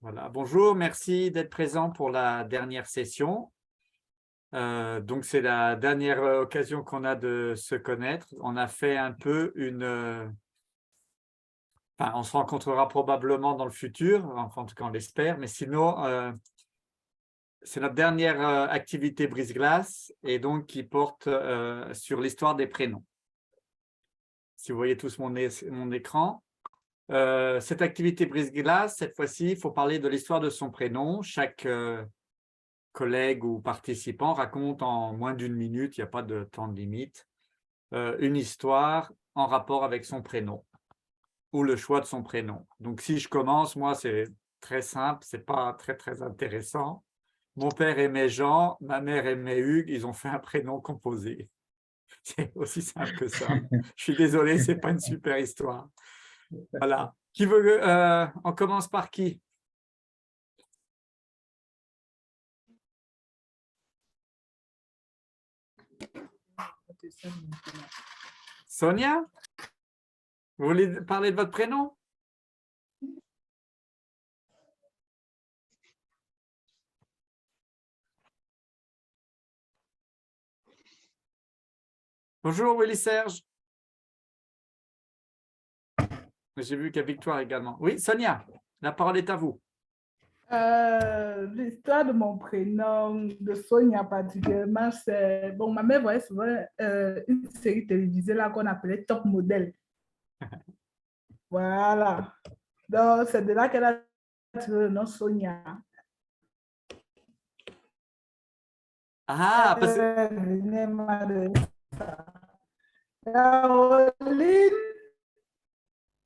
Voilà. Bonjour, merci d'être présent pour la dernière session. Donc, c'est la dernière occasion qu'on a de se connaître. On a fait un peu enfin, on se rencontrera probablement dans le futur, enfin, en tout cas on l'espère, mais sinon, c'est notre dernière activité brise-glace et donc qui porte sur l'histoire des prénoms. Si vous voyez tous mon écran. Cette activité brise-glace, cette fois-ci, il faut parler de l'histoire de son prénom. Chaque collègue ou participant raconte en moins d'une minute, il n'y a pas de temps de limite, une histoire en rapport avec son prénom ou le choix de son prénom. Donc, si je commence, moi, c'est très simple, c'est pas très intéressant. Mon père aimait Jean, ma mère aimait Hugues, ils ont fait un prénom composé. C'est aussi simple que ça. Je suis désolé, c'est pas une super histoire. Voilà. Qui veut, on commence par qui? Sonia? Vous voulez parler de votre prénom? Bonjour Willy Serge. J'ai vu qu'il y a Victoire également. Oui, Sonia, la parole est à vous. L'histoire de mon prénom, de Sonia particulièrement, c'est... Bon, ma mère voyait souvent une série télévisée là qu'on appelait Top Model. Voilà. Donc, c'est de là qu'elle a tiré le nom Sonia. Ah, parce que...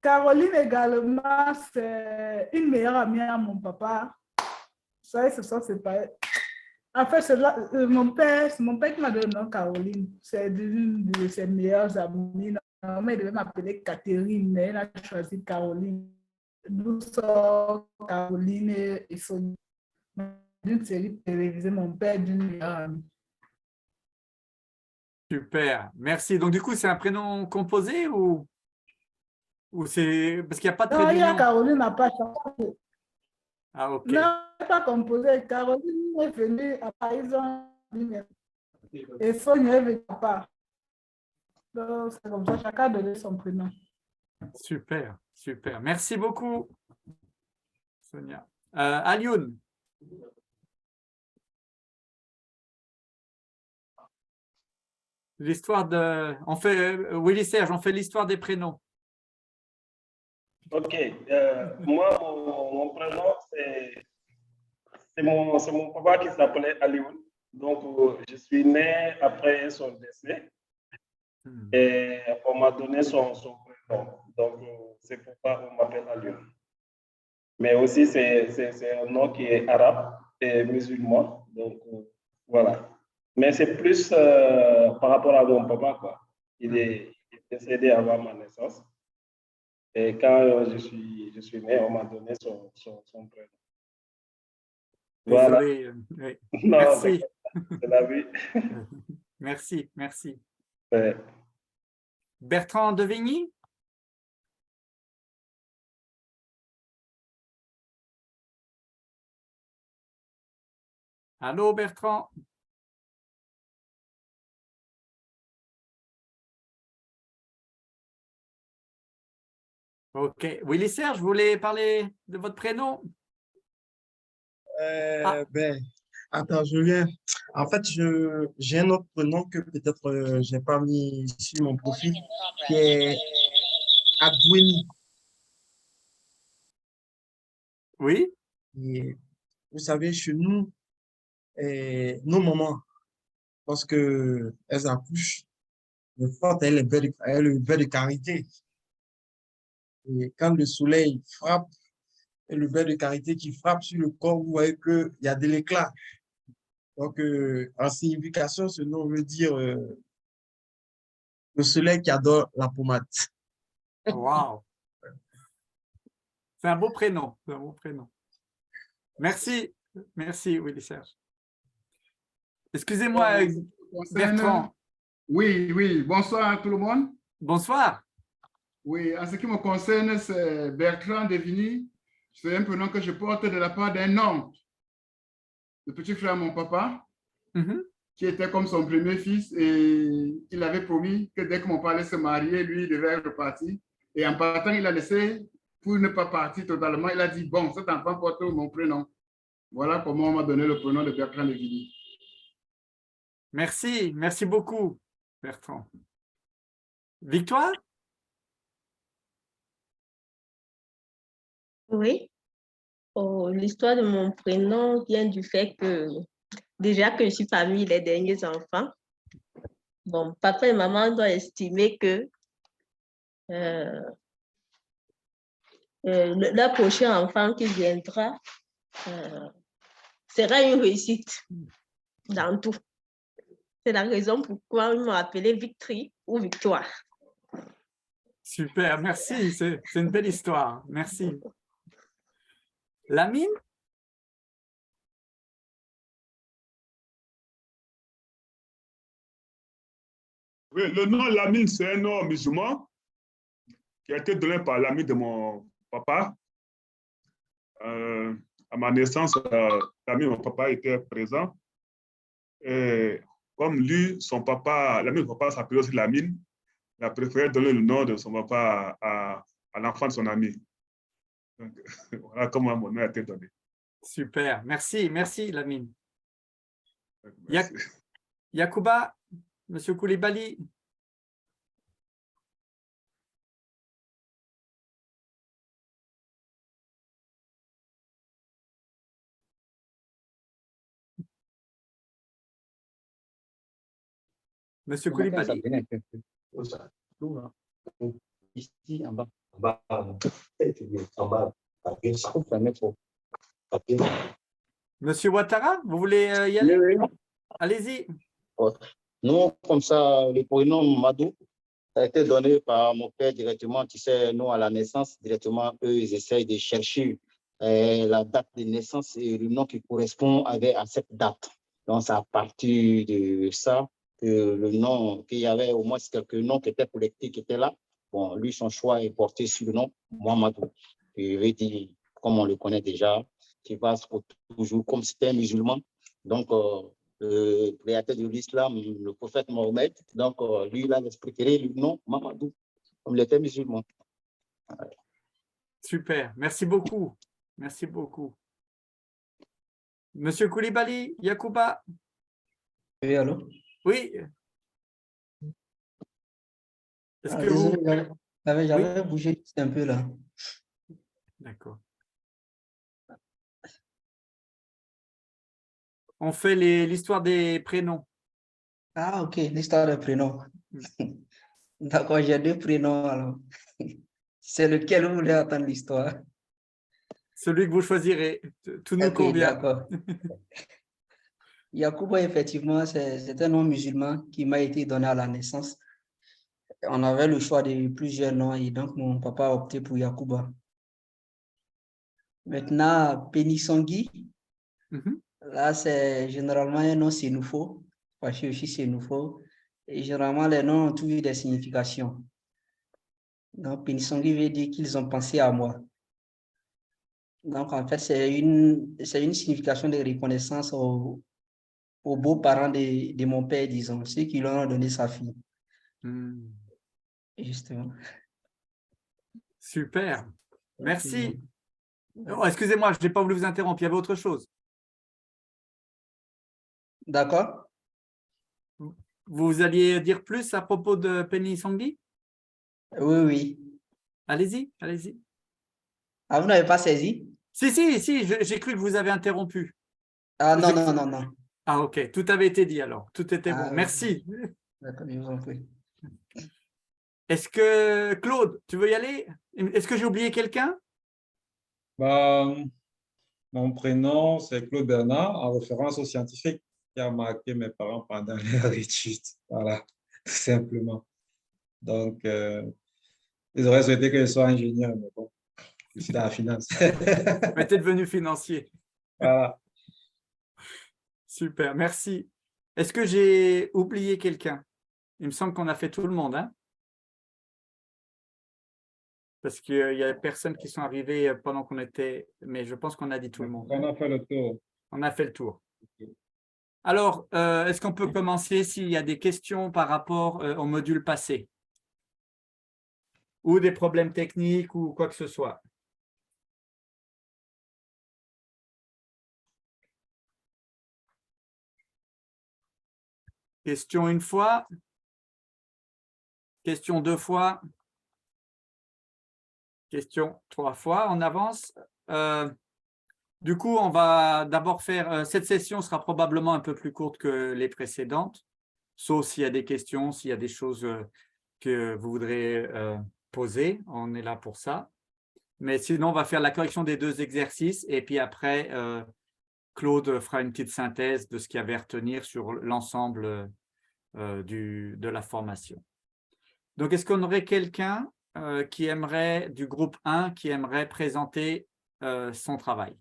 Caroline également, c'est une meilleure amie à mon papa. Ça, ils se sont séparés. En fait, c'est mon père qui m'a donné le nom Caroline. C'est une de ses meilleures amies. Normalement, il devait m'appeler Catherine, mais elle a choisi Caroline. Nous sommes Caroline et Sonia. D'une série télévisée, mon père d'une meilleure amie. Super, merci. Donc, du coup, c'est un prénom composé ou c'est... Parce qu'il n'y a pas de trait Non, il y a d'union. Caroline n'a pas changé. Ah, ok. Non, pas composé. Caroline est venue à Paris et Sonia est venue à part. Donc, c'est comme ça, chacun a donné son prénom. Super, super. Merci beaucoup, Sonia. Alioune. L'histoire de... On fait... Willy Serge, on fait l'histoire des prénoms. Ok. Moi, mon prénom, c'est mon papa qui s'appelait Alioune. Donc, je suis né après son décès. Et on m'a donné son prénom. Donc, c'est pourquoi on m'appelle Alioune. Mais aussi, c'est un nom qui est arabe et musulman. Donc, voilà. Mais c'est plus par rapport à mon papa, quoi. Il est décédé avant ma naissance. Et quand je suis né, on m'a donné son prénom. Voilà. Désolé. Oui. Non, Merci. c'est la vie. Merci, merci. Ouais. Bertrand Devigny? Allô, Bertrand? Ok. Willy Serge, vous voulez parler de votre prénom? Attends, je viens. En fait, j'ai un autre prénom que peut-être je n'ai pas mis sur mon profil, qui est Adweni. Oui? Et vous savez, chez nous, nos mamans, lorsque elles accouchent, le fort est le verre de carité. Et quand le soleil frappe, et le verre de carité qui frappe sur le corps, vous voyez qu'il y a de l'éclat. Donc, en signification, ce nom veut dire le soleil qui adore la pommade. Wow. C'est un beau prénom. C'est un beau prénom. Merci. Merci, Willy Serge. Excusez-moi, Bertrand. Oui, bonsoir à tout le monde. Bonsoir. Oui, en ce qui me concerne, c'est Bertrand Devigny. c'est un prénom que je porte de la part d'un oncle, le petit frère de mon papa, qui était comme son premier fils, et il avait promis que dès que mon père allait se marier, lui, il devait repartir. Et en partant, il a laissé, pour ne pas partir totalement, il a dit, bon, cet enfant porte mon prénom. Voilà comment on m'a donné le prénom de Bertrand Lévy. Merci, merci beaucoup, Bertrand. Victoire? Oui. Oh, l'histoire de mon prénom vient du fait que déjà que je suis parmi les derniers enfants, bon, papa et maman doivent estimer que le prochain enfant qui viendra sera une réussite dans tout. C'est la raison pourquoi ils m'ont appelée Victory ou Victoire. Super, merci, c'est une belle histoire, merci. Lamine? Oui, le nom Lamine, c'est un nom musulman qui a été donné par l'ami de mon papa. À ma naissance, l'ami de mon papa était présent. Et comme lui, son papa, l'ami de mon papa s'appelait aussi Lamine, il a préféré donner le nom de son papa à l'enfant de son ami. Donc, voilà comment mon nom a été donné. Super, merci, merci Lamine. Merci. Yacouba, Monsieur Koulibaly. Monsieur Koulibaly. Ici, en bas. Monsieur Ouattara, vous voulez y aller? Oui, oui. Allez-y. Nous, comme ça, le prénom Madou, ça a été donné par mon père directement. Tu sais, nous, à la naissance, directement, eux, ils essayent de chercher la date de naissance et le nom qui correspond à cette date. Donc, c'est à partir de ça que le nom, qu'il y avait au moins quelques noms qui étaient collectés, qui étaient là. Bon, lui, son choix est porté sur le nom Mohamedou. Je vais dire, comme on le connaît déjà, qui va toujours comme c'était un musulman. Donc, le créateur de l'islam, le prophète Mohammed. Donc, lui, il a expliqué le nom Mamadou, comme il était musulman. Super, merci beaucoup. Merci beaucoup. Monsieur Koulibaly, Yacouba. Oui, allô? Oui. Est-ce que Désolé, vous... j'avais bougé juste un peu là. D'accord. On fait l'histoire des prénoms. Ah, ok, l'histoire des prénoms. D'accord, j'ai deux prénoms alors. C'est lequel vous voulez entendre l'histoire? Celui que vous choisirez. Tout nous Ok, convient. d'accord. Yacouba, effectivement, c'est un nom musulman qui m'a été donné à la naissance. On avait le choix de plusieurs noms et donc mon papa a opté pour Yacouba. Maintenant, Pénissongui, là, c'est généralement un nom sénoufo, parce que aussi sénoufo. Et généralement, les noms ont toujours des significations. Donc, Pénissongui veut dire qu'ils ont pensé à moi. Donc, en fait, c'est une signification de reconnaissance aux beaux-parents de mon père, disons, ceux qui lui ont donné sa fille. Justement. Super. Merci. Oh, excusez-moi, je n'ai pas voulu vous interrompre. Il y avait autre chose. D'accord. Vous alliez dire plus à propos de Pénissongui? Oui, oui. Allez-y, allez-y. Ah, vous n'avez pas saisi? Si, j'ai cru que vous avez interrompu. Ah, non, non, non, non. Ah, ok. Tout avait été dit alors. Tout était bon. Merci. D'accord, je vous en prie. Est-ce que, Claude, tu veux y aller? Est-ce que j'ai oublié quelqu'un? Mon prénom, c'est Claude Bernard, en référence au scientifique qui a marqué mes parents pendant leur étude. Voilà, tout simplement. Donc, ils auraient souhaité que je sois ingénieur, mais bon, je suis dans la finance. Mais tu es devenu financier. Voilà. Super, merci. Est-ce que j'ai oublié quelqu'un? Il me semble qu'on a fait tout le monde, hein? Parce qu'il y a personnes qui sont arrivées pendant qu'on était, mais je pense qu'on a dit tout le monde. On a fait le tour. On a fait le tour. Alors, est-ce qu'on peut commencer s'il y a des questions par rapport au module passé? Ou des problèmes techniques ou quoi que ce soit? Question une fois. Question deux fois. Question trois fois. On avance. Du coup, on va d'abord faire… cette session sera probablement un peu plus courte que les précédentes, sauf s'il y a des questions, s'il y a des choses que vous voudrez poser. On est là pour ça. Mais sinon, on va faire la correction des deux exercices et puis après, Claude fera une petite synthèse de ce qu'il y avait à retenir sur l'ensemble de la formation. Donc, est-ce qu'on aurait quelqu'un qui aimerait, du groupe 1, qui aimerait présenter son travail?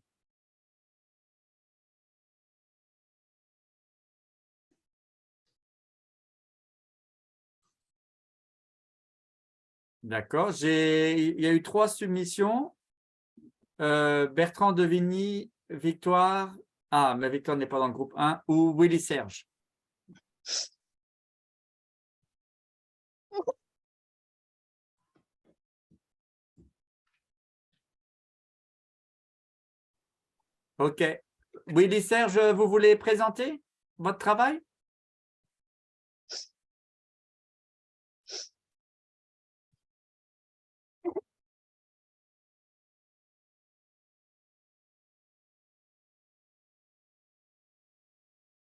D'accord. Il y a eu 3 submissions. Bertrand Devigny, Victoire. Ah, mais Victoire n'est pas dans le groupe 1. Ou Willy Serge. OK. Willy Serge, vous voulez présenter votre travail?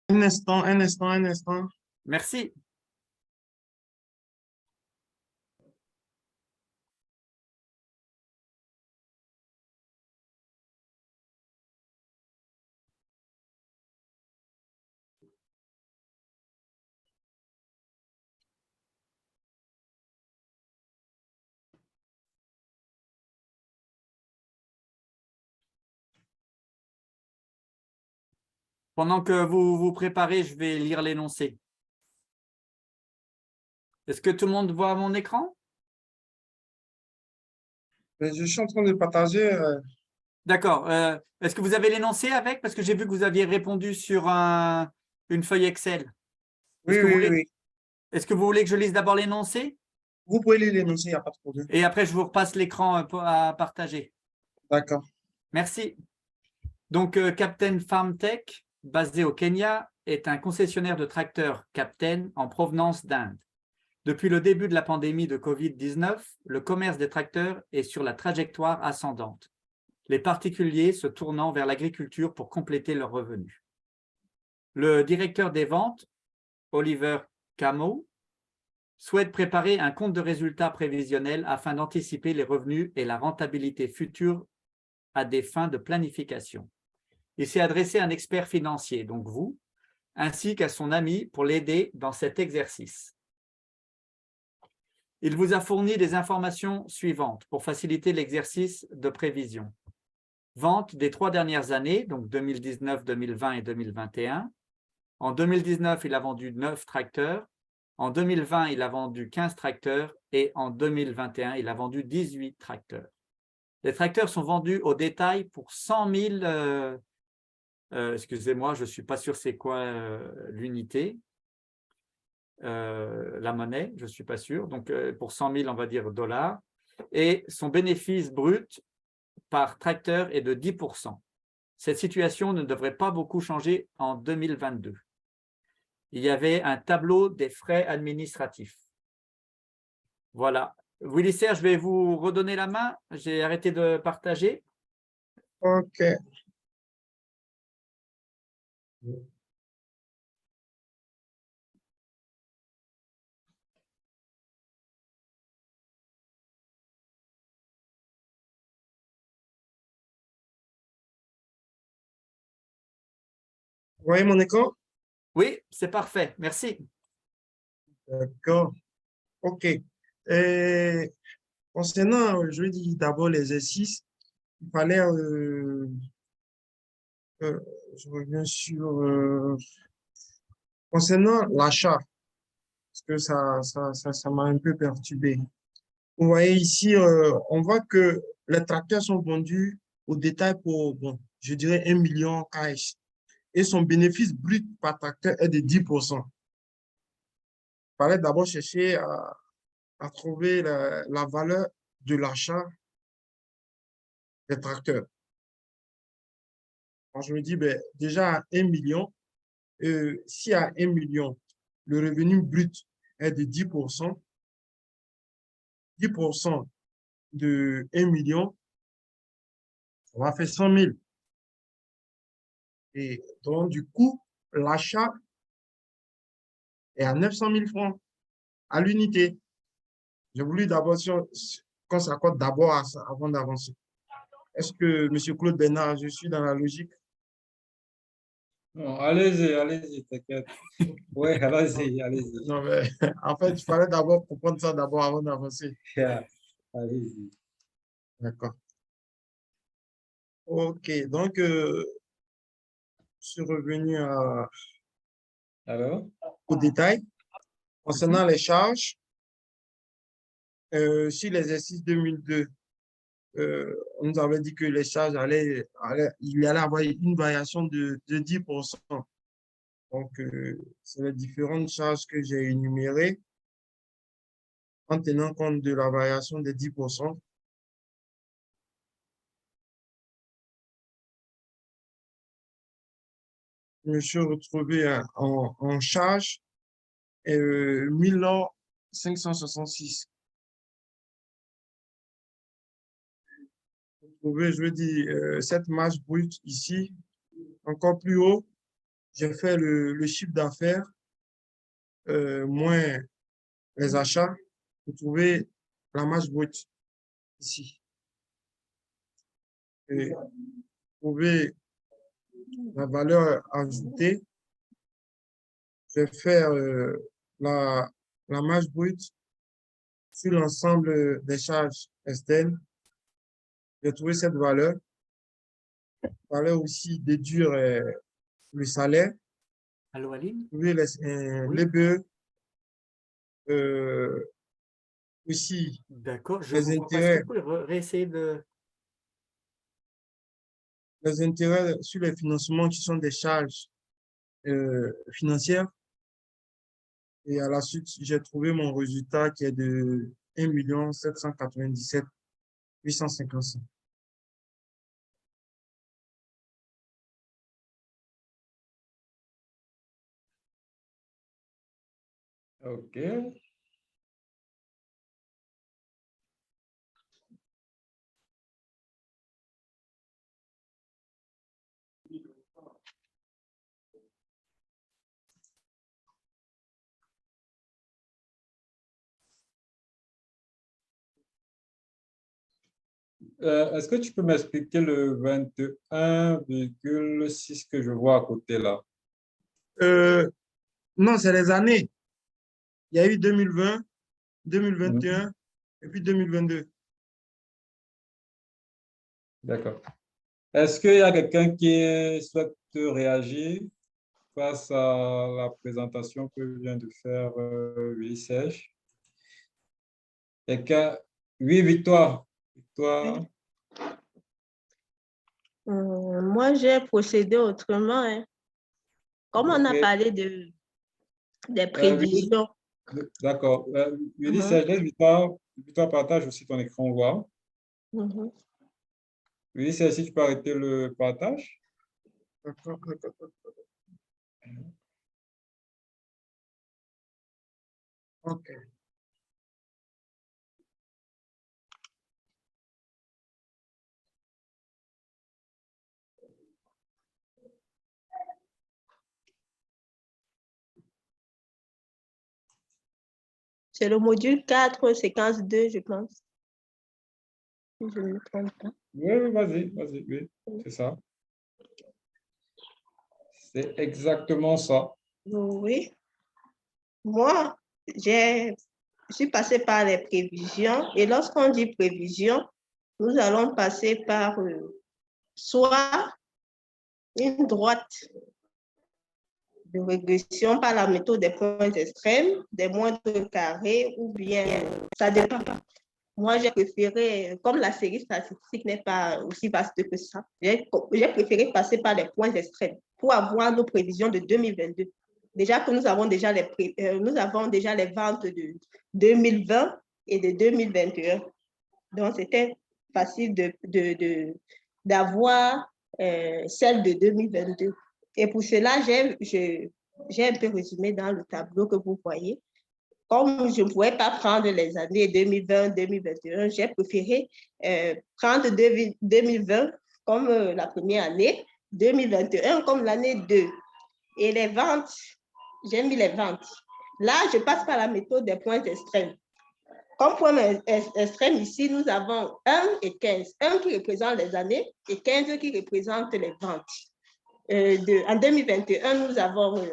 Un instant, un instant, un instant. Merci. Pendant que vous vous préparez, je vais lire l'énoncé. Est-ce que tout le monde voit mon écran? Je suis en train de partager. D'accord. Est-ce que vous avez l'énoncé avec? Parce que j'ai vu que vous aviez répondu sur une feuille Excel. Oui, oui. Est-ce que vous voulez que je lise d'abord l'énoncé? Vous pouvez lire l'énoncé, il n'y a pas de problème. Et après, je vous repasse l'écran à partager. D'accord. Merci. Donc, Captain Farm Tech, basé au Kenya, est un concessionnaire de tracteurs Captain en provenance d'Inde. Depuis le début de la pandémie de Covid-19, le commerce des tracteurs est sur la trajectoire ascendante, les particuliers se tournant vers l'agriculture pour compléter leurs revenus. Le directeur des ventes, Oliver Camo, souhaite préparer un compte de résultats prévisionnel afin d'anticiper les revenus et la rentabilité future à des fins de planification. Il s'est adressé à un expert financier, donc vous, ainsi qu'à son ami pour l'aider dans cet exercice. Il vous a fourni des informations suivantes pour faciliter l'exercice de prévision. Vente des 3 dernières années, donc 2019, 2020 et 2021. En 2019, il a vendu 9 tracteurs. En 2020, il a vendu 15 tracteurs. Et en 2021, il a vendu 18 tracteurs. Les tracteurs sont vendus au détail pour 100 000… excusez-moi, je ne suis pas sûr c'est quoi l'unité. La monnaie, je ne suis pas sûr. Donc, pour 100 000, on va dire dollars. Et son bénéfice brut par tracteur est de 10%. Cette situation ne devrait pas beaucoup changer en 2022. Il y avait un tableau des frais administratifs. Voilà. Willy Serge, je vais vous redonner la main. J'ai arrêté de partager. OK. Vous voyez mon écran? Oui, c'est parfait. Merci. D'accord. OK. Concernant, je vais dire d'abord l'exercice, il fallait, je reviens sur, concernant l'achat, parce que ça m'a un peu perturbé. Vous voyez ici, on voit que les tracteurs sont vendus au détail pour, bon, je dirais 1 million cash. Et son bénéfice brut par tracteur est de 10%. Il fallait d'abord chercher à trouver la valeur de l'achat des tracteurs. Alors, je me dis, ben, déjà à 1 million, si à 1 million, le revenu brut est de 10%, 10% de 1 million, ça va faire 100 000. Et donc, du coup, l'achat est à 900 000 francs à l'unité. J'ai voulu d'abord qu'on s'accorde d'abord à ça avant d'avancer. Est-ce que, M. Claude Bernard, je suis dans la logique? Non, allez-y, t'inquiète. Oui, allez-y, allez-y. Non, mais en fait, il fallait d'abord comprendre ça d'abord avant d'avancer. Allez-y. D'accord. OK, donc, je suis revenu au détail. Concernant les charges, sur l'exercice 2002, on nous avait dit que les charges il y allait avoir une variation de 10%. Donc, c'est les différentes charges que j'ai énumérées en tenant compte de la variation de 10%. Je me suis retrouvé en charge 1566. Vous trouvez, je veux dire, cette marge brute ici, encore plus haut, j'ai fait le chiffre d'affaires moins les achats. Vous trouvez la marge brute ici. Et vous trouvez la valeur ajoutée. Je vais faire la marge brute sur l'ensemble des charges externes. J'ai trouvé cette valeur. Il fallait aussi déduire le salaire. Allô, Aline? Trouver l'EBE. Aussi, d'accord, je les vous vois pas. Est-ce que intérêts. vous pouvez réessayer de… Les intérêts sur les financements qui sont des charges financières. Et à la suite, j'ai trouvé mon résultat qui est de 1 797 855. OK. Est-ce que tu peux m'expliquer le 21,6 que je vois à côté là? Non, c'est les années. Il y a eu 2020, 2021 et puis 2022. D'accord. Est-ce qu'il y a quelqu'un qui souhaite réagir face à la présentation que vient de faire Willy Serge? Quelqu'un? Oui, Victoire. Victoire. Moi, j'ai procédé autrement. Hein. Comme on a parlé des prévisions. D'accord. Willy Serge, Victoire, partage aussi ton écran voir. Oui, c'est si tu peux arrêter le partage. D'accord. OK. C'est le module 4, séquence 2, je pense. Si je ne me trompe pas. Oui, vas-y, oui, c'est ça. C'est exactement ça. Oui. Moi, je suis passée par les prévisions et lorsqu'on dit prévision, nous allons passer par soit une droite de régression par la méthode des points extrêmes, des moindres carrés ou bien, ça dépend. moi, j'ai préféré, comme la série statistique n'est pas aussi vaste que ça, j'ai préféré passer par les points extrêmes pour avoir nos prévisions de 2022. Déjà que nous avons déjà les ventes de 2020 et de 2021. Donc, c'était facile d'avoir celle de 2022. Et pour cela, j'ai un peu résumé dans le tableau que vous voyez. Comme je ne pouvais pas prendre les années 2020-2021, j'ai préféré prendre 2020 comme la première année, 2021 comme l'année 2. Et les ventes, j'ai mis les ventes. Là, je passe par la méthode des points extrêmes. Comme point extrême ici, nous avons 1 et 15. 1 qui représente les années et 15 qui représente les ventes. En 2021, nous avons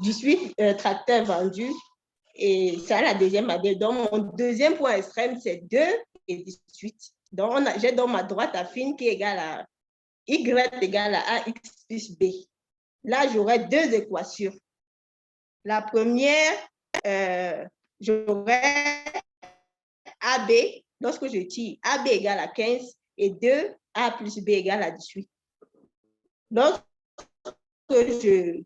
18 tracteurs vendus et c'est la deuxième année. Donc, mon deuxième point extrême, c'est 2 et 18. Donc, j'ai dans ma droite affine qui est égale à Y égale à AX plus B. Là, j'aurai deux équations. La première, j'aurai AB, lorsque je tire AB égale à 15 et 2, A plus B égale à 18. Lorsque je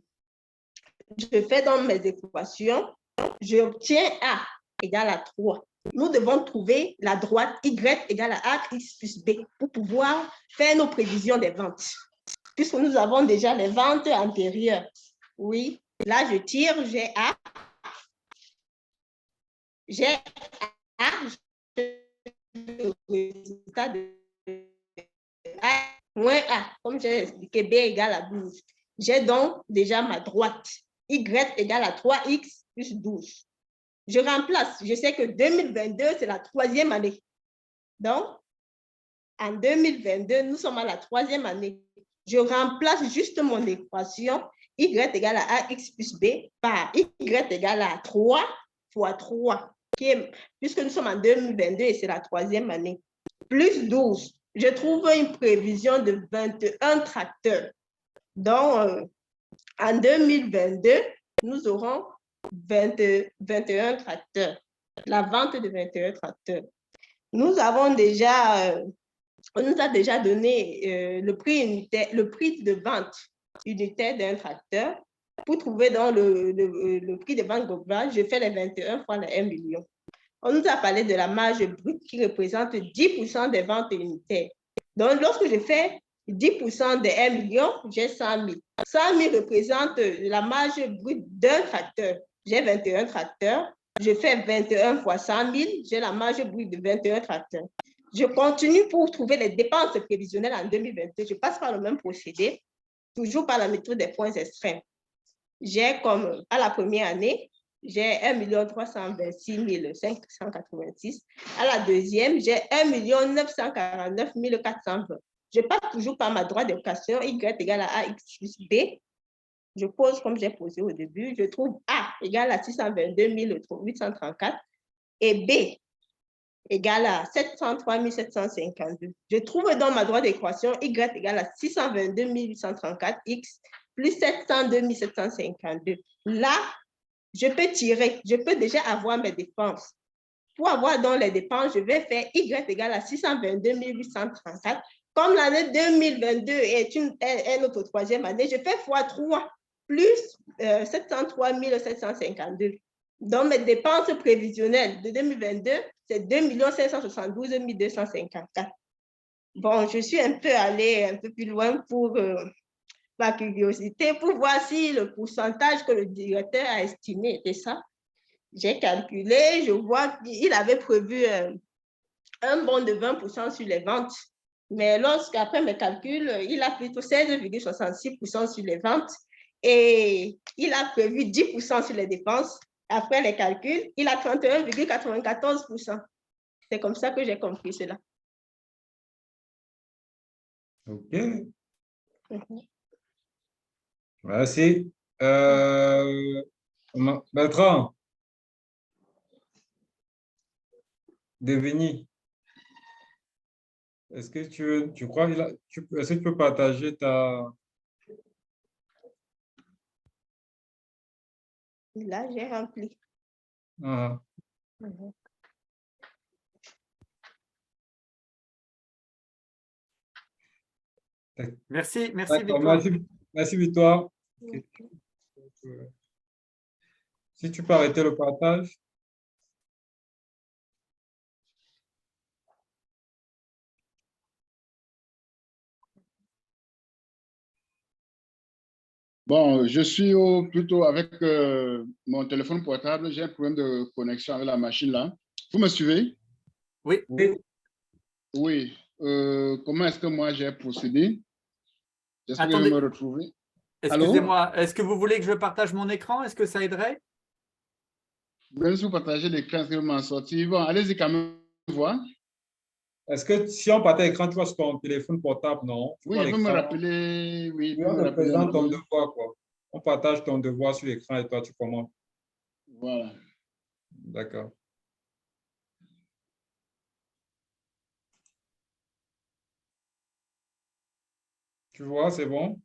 fais dans mes équations, j'obtiens A égale à 3. Nous devons trouver la droite Y égale à AX plus B pour pouvoir faire nos prévisions des ventes. Puisque nous avons déjà les ventes antérieures. Oui, là je tire, j'ai A. J'ai A, le résultat de A moins A, comme j'ai expliqué, B égale à 12. J'ai donc déjà ma droite. Y égale à 3X plus 12. Je remplace. Je sais que 2022, c'est la troisième année. Donc, en 2022, nous sommes à la troisième année. Je remplace juste mon équation Y égale à AX plus B par Y égale à 3 fois 3, puisque nous sommes en 2022 et c'est la troisième année, plus 12. Je trouve une prévision de 21 tracteurs. Donc, en 2022, nous aurons 21 tracteurs, la vente de 21 tracteurs. Nous avons déjà, on nous a déjà donné le prix de vente unitaire d'un tracteur. Pour trouver dans le prix de vente global, je fais les 21 fois les 1 million. On nous a parlé de la marge brute qui représente 10% des ventes unitaires. Donc, lorsque je fais 10% de 1 million, j'ai 100 000. 100 000 représente la marge brute d'un tracteur. J'ai 21 tracteurs. Je fais 21 fois 100 000. J'ai la marge brute de 21 tracteurs. Je continue pour trouver les dépenses prévisionnelles en 2022. Je passe par le même procédé, toujours par la méthode des points extrêmes. J'ai comme à la première année, j'ai 1 326 586. À la deuxième, j'ai 1 949 420. Je passe toujours par ma droite d'équation Y égale à AX plus B. Je pose comme j'ai posé au début. Je trouve A égale à 622 834 et B égale à 703 752. Je trouve dans ma droite d'équation Y égale à 622 834 X plus 702 752. Là, je peux tirer, je peux déjà avoir mes dépenses. Pour avoir dans les dépenses, je vais faire Y égale à 622 834. Comme l'année 2022 est notre troisième année, je fais x3 plus 703 752. Donc, mes dépenses prévisionnelles de 2022, c'est 2 572 254. Bon, je suis un peu allée un peu plus loin pour ma curiosité, pour voir si le pourcentage que le directeur a estimé était ça. J'ai calculé, je vois qu'il avait prévu un bond de 20% sur les ventes. Mais lorsqu'après mes calculs, il a plutôt 16,66% sur les ventes et il a prévu 10% sur les dépenses. Après les calculs, il a 31,94%. C'est comme ça que j'ai compris cela. OK. Merci. Bertrand, Devigny, est-ce que tu crois, est-ce que tu peux partager ta... Là, j'ai rempli. Merci, merci D'accord, Victoire. merci Victoire. Si tu peux arrêter le partage. Bon, je suis plutôt avec mon téléphone portable. J'ai un problème de connexion avec la machine là. Vous me suivez? Oui. Oui. Comment est-ce que moi j'ai procédé? J'espère que je vais Attendez. me retrouver. Excusez-moi, est-ce que vous voulez que je partage mon écran? Est-ce que ça aiderait? Même si vous partagez l'écran, est-ce que vous m'en sortez? Bon, allez-y quand même voir. Est-ce que si on partage l'écran, tu vois sur ton téléphone portable, non? Oui, je peux me rappeler. Oui, on te présente ton devoir, quoi. On partage ton devoir sur l'écran et toi, tu commandes. Voilà. D'accord. Tu vois, c'est bon?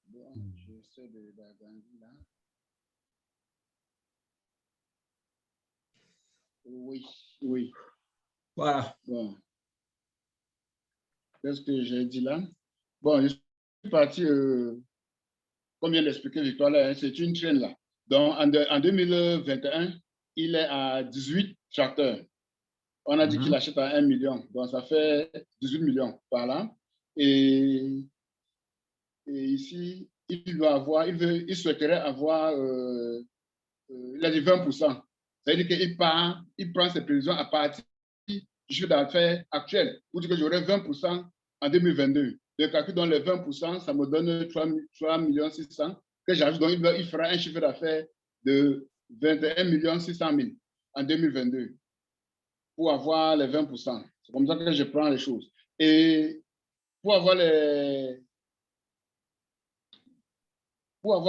Bon, j'essaie d'agrandir là. Oui, oui. Voilà. Bon. Qu'est-ce que j'ai dit là? Bon, je suis parti, comme vient d'expliquer Victoire, là, hein, c'est une traîne là. Donc, en 2021, il est à 18 tracteurs. On a dit qu'il achète à 1 million. Donc, ça fait 18 millions par là. Et ici, il souhaiterait avoir, il a dit 20%. Ça veut dire qu'il prend ses prévisions à partir du chiffre d'affaires actuel. Pour dire que j'aurai 20% en 2022. Le calcul dans les 20%, ça me donne 3 600 que j'ajoute. Donc, il fera un chiffre d'affaires de 21 600 000 en 2022 pour avoir les 20%. C'est comme ça que je prends les choses. Et pour avoir le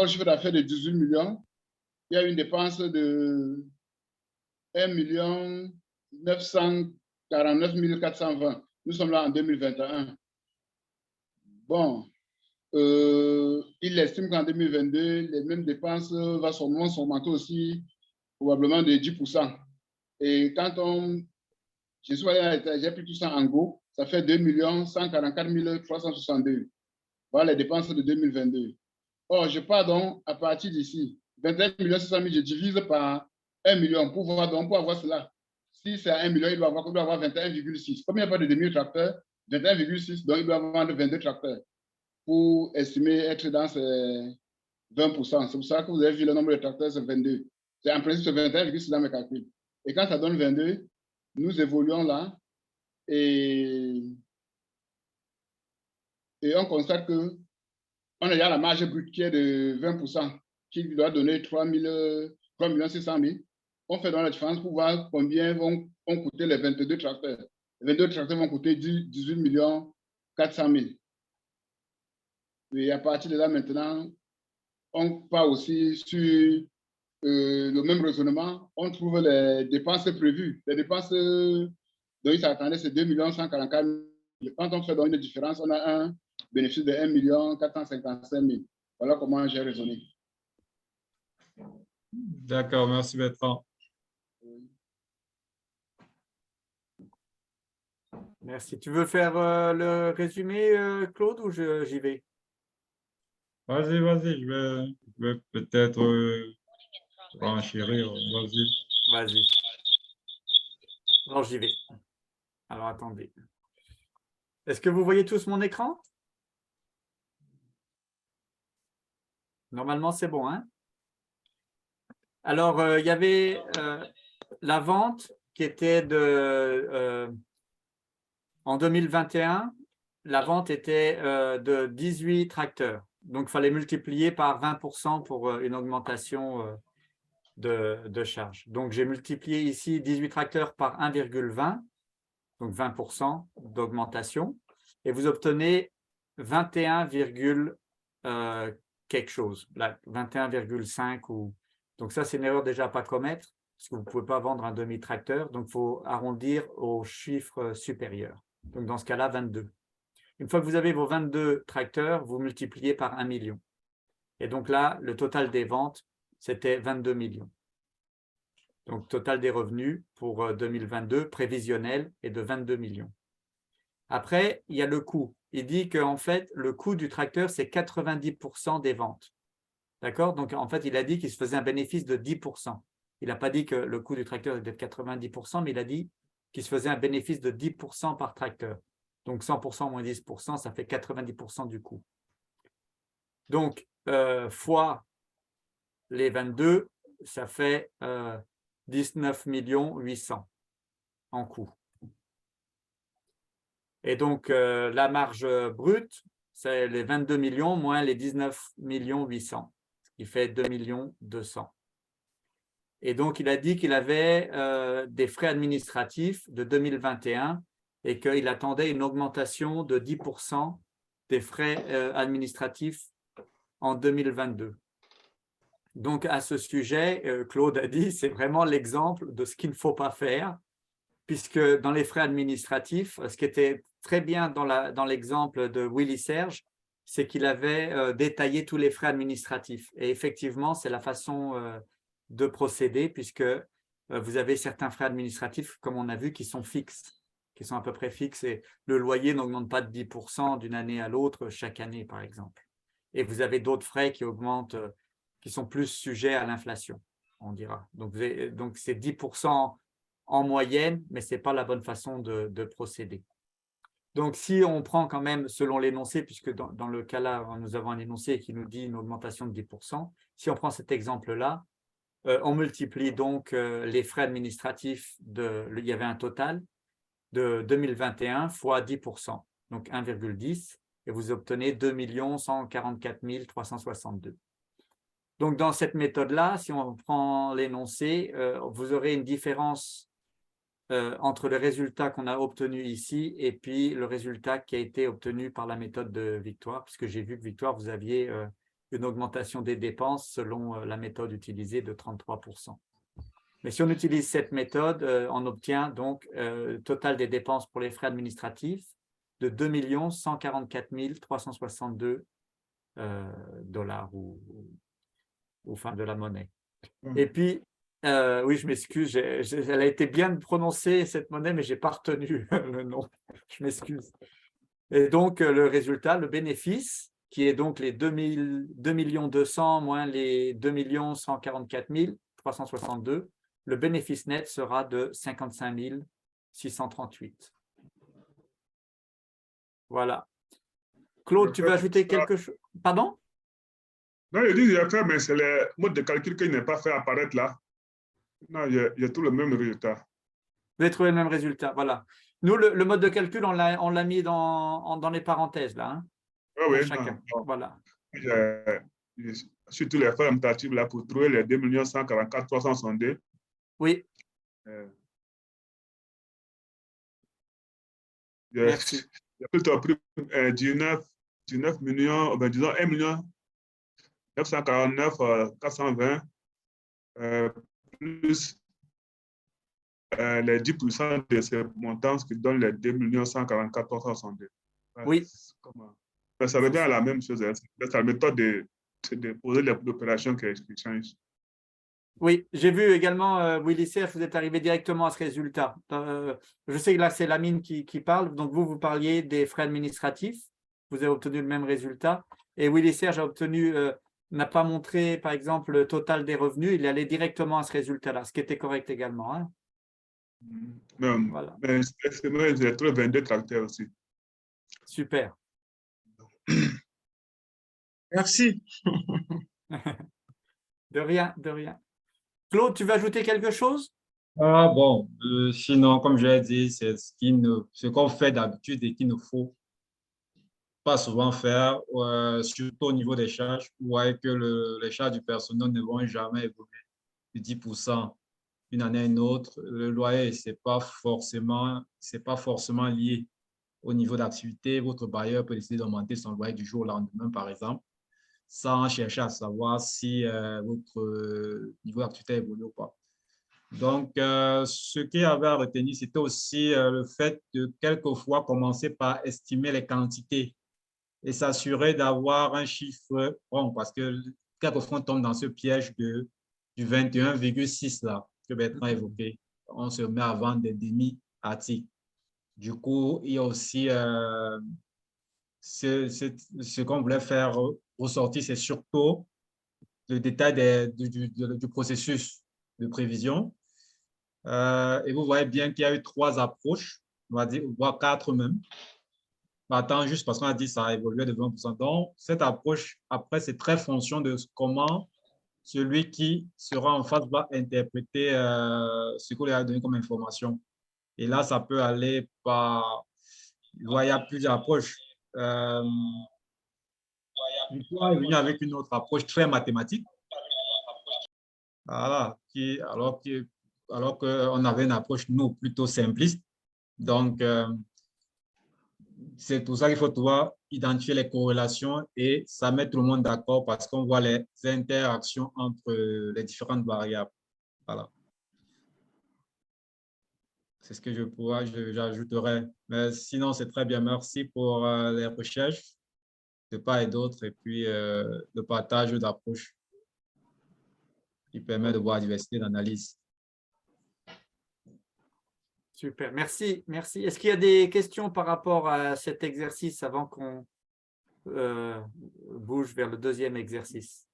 chiffre d'affaires de 18 millions, il y a une dépense de 1 949 420. Nous sommes là en 2021. Bon, il estime qu'en 2022, les mêmes dépenses vont s'augmenter aussi probablement de 10%. Et quand j'ai pris tout ça en gros, ça fait 2 144 362. Voilà les dépenses de 2022. Or, je pars donc à partir d'ici, 21 600 000, je divise par 1 million pour avoir cela. Si c'est à 1 million, il doit avoir 21,6. Comme il n'y a pas de demi-tracteur, 21,6, donc il doit vendre 22 tracteurs pour estimer être dans ces 20%. C'est pour ça que vous avez vu le nombre de tracteurs, c'est 22. C'est en principe, c'est 21,6 dans mes calculs. Et quand ça donne 22, nous évoluons là et on constate que on a déjà la marge brute qui est de 20%, qui doit donner 3 600 000. On fait dans la différence pour voir combien vont coûter les 22 tracteurs. Les 22 tracteurs vont coûter 18 400 000. Et à partir de là, maintenant, on part aussi sur le même raisonnement. On trouve les dépenses prévues. Les dépenses dont il s'attendait, c'est 2 144 000. Quand on fait donc une différence, on a un bénéfice de 1 455 000. Voilà comment j'ai raisonné. D'accord, merci Bertrand. Merci. Tu veux faire le résumé, Claude, ou j'y vais? Vas-y, je vais peut-être renchérir. Vas-y. Vas-y. Alors, j'y vais. Alors, attendez. Est-ce que vous voyez tous mon écran? Normalement, c'est bon, hein? Alors, il y avait la vente qui était en 2021, la vente était de 18 tracteurs. Donc, il fallait multiplier par 20% pour une augmentation de charge. Donc, j'ai multiplié ici 18 tracteurs par 1,20, donc 20% d'augmentation. Et vous obtenez 21, quelque chose, 21,5 ou… Donc ça, c'est une erreur déjà à ne pas commettre, parce que vous ne pouvez pas vendre un demi-tracteur, donc il faut arrondir au chiffre supérieur. Donc dans ce cas-là, 22. Une fois que vous avez vos 22 tracteurs, vous multipliez par 1 million. Et donc là, le total des ventes, c'était 22 millions. Donc total des revenus pour 2022, prévisionnel, est de 22 millions. Après, il y a le coût. Il dit qu'en fait, le coût du tracteur, c'est 90% des ventes. D'accord? Donc, en fait, il a dit qu'il se faisait un bénéfice de 10%. Il n'a pas dit que le coût du tracteur était de 90%, mais il a dit qu'il se faisait un bénéfice de 10% par tracteur. Donc, 100% moins 10%, ça fait 90% du coût. Donc, fois les 22, ça fait 19 800 en coût. Et donc, la marge brute, c'est les 22 millions moins les 19 800, ce qui fait 2 200 000. Et donc, il a dit qu'il avait des frais administratifs de 2021 et qu'il attendait une augmentation de 10% des frais administratifs en 2022. Donc, à ce sujet, Claude a dit, c'est vraiment l'exemple de ce qu'il ne faut pas faire, puisque dans les frais administratifs, ce qui était très bien dans l'exemple de Willy Serge, c'est qu'il avait détaillé tous les frais administratifs. Et effectivement, c'est la façon de procéder, puisque vous avez certains frais administratifs, comme on a vu, qui sont fixes, qui sont à peu près fixes, et le loyer n'augmente pas de 10% d'une année à l'autre chaque année, par exemple. Et vous avez d'autres frais qui augmentent, qui sont plus sujets à l'inflation, on dira. Donc, c'est 10% en moyenne, mais ce n'est pas la bonne façon de procéder. Donc, si on prend quand même selon l'énoncé, puisque dans le cas là, nous avons un énoncé qui nous dit une augmentation de 10%, si on prend cet exemple-là, on multiplie donc les frais administratifs, il y avait un total de 2021 fois 10%, donc 1,10, et vous obtenez 2 144 362. Donc, dans cette méthode-là, si on prend l'énoncé, vous aurez une différence entre le résultat qu'on a obtenu ici et puis le résultat qui a été obtenu par la méthode de Victoire, puisque j'ai vu que Victoire, vous aviez une augmentation des dépenses selon la méthode utilisée de 33%. Mais si on utilise cette méthode, on obtient donc le total des dépenses pour les frais administratifs de 2 144 362 dollars ou fin de la monnaie. Et puis, oui, je m'excuse, elle a été bien prononcée, cette monnaie, mais je n'ai pas retenu le nom. Je m'excuse. Et donc, le résultat, le bénéfice, qui est donc les 2 200 moins les 2 144 362, le bénéfice net sera de 55 638. Voilà. Claude, tu veux ajouter quelque chose? Pardon? Non, il dit j'ai fait, mais c'est le mode de calcul qu'il n'a pas fait apparaître là. Non, il y a tout le même résultat. Vous avez trouvé le même résultat, voilà. Nous, le mode de calcul, on l'a mis dans les parenthèses, là. Hein, oui, chacun. Voilà. Sur tous les frais administratifs, là, pour trouver les 2 144 362. Oui. Merci. Il y a plutôt pris 19 millions, ben, disons 1 million 949 420 plus les 10% de ces montants, ce qui donne les 2 144 362. Oui. Ça revient à la même chose. C'est la méthode de poser l'opération qui change. Oui, j'ai vu également, Willy Serge, vous êtes arrivé directement à ce résultat. Je sais que là, c'est Lamine qui parle. Donc, vous parliez des frais administratifs. Vous avez obtenu le même résultat. Et Willy Serge a obtenu, n'a pas montré, par exemple, le total des revenus. Il est allé directement à ce résultat-là, ce qui était correct également. Hein. Non, voilà. Mais j'ai trouvé 22 tracteurs aussi. Super. Merci. De rien, de rien. Claude, tu veux ajouter quelque chose? Ah bon, sinon, comme je l'ai dit, c'est ce qu'on fait d'habitude et qu'il ne faut pas souvent faire, surtout au niveau des charges. Vous voyez que les charges du personnel ne vont jamais évoluer de 10% d'une année à une autre. Le loyer, c'est pas forcément lié au niveau d'activité. Votre bailleur peut décider d'augmenter son loyer du jour au lendemain, par exemple, sans chercher à savoir si votre niveau d'activité évolue ou pas. Donc, ce qu'il y avait à retenir, c'était aussi le fait de quelquefois commencer par estimer les quantités et s'assurer d'avoir un chiffre rond, parce que quelquefois on tombe dans ce piège du 21,6 là que Bertrand a évoqué. On se met à vendre des demi-articles. Du coup, il y a aussi ce qu'on voulait faire ressortir, c'est surtout le détail du processus de prévision. Et vous voyez bien qu'il y a eu 3 approches, on va dire, voire 4 même. Attends, juste parce qu'on a dit que ça a évolué de 20%. Donc, cette approche, après, c'est très fonction de comment celui qui sera en face va interpréter ce qu'on lui a donné comme information. Et là, ça peut aller par... Il y a plusieurs approches. L'histoire est venu avec une autre approche très mathématique. Voilà, alors qu'on avait une approche, nous, plutôt simpliste. Donc, c'est pour ça qu'il faut pouvoir identifier les corrélations et ça met tout le monde d'accord parce qu'on voit les interactions entre les différentes variables. Voilà. C'est ce que j'ajouterais. Mais sinon, c'est très bien. Merci pour les recherches de part et d'autre et puis le partage d'approches qui permet de voir la diversité d'analyse. Super, merci, merci. Est-ce qu'il y a des questions par rapport à cet exercice avant qu'on bouge vers le deuxième exercice?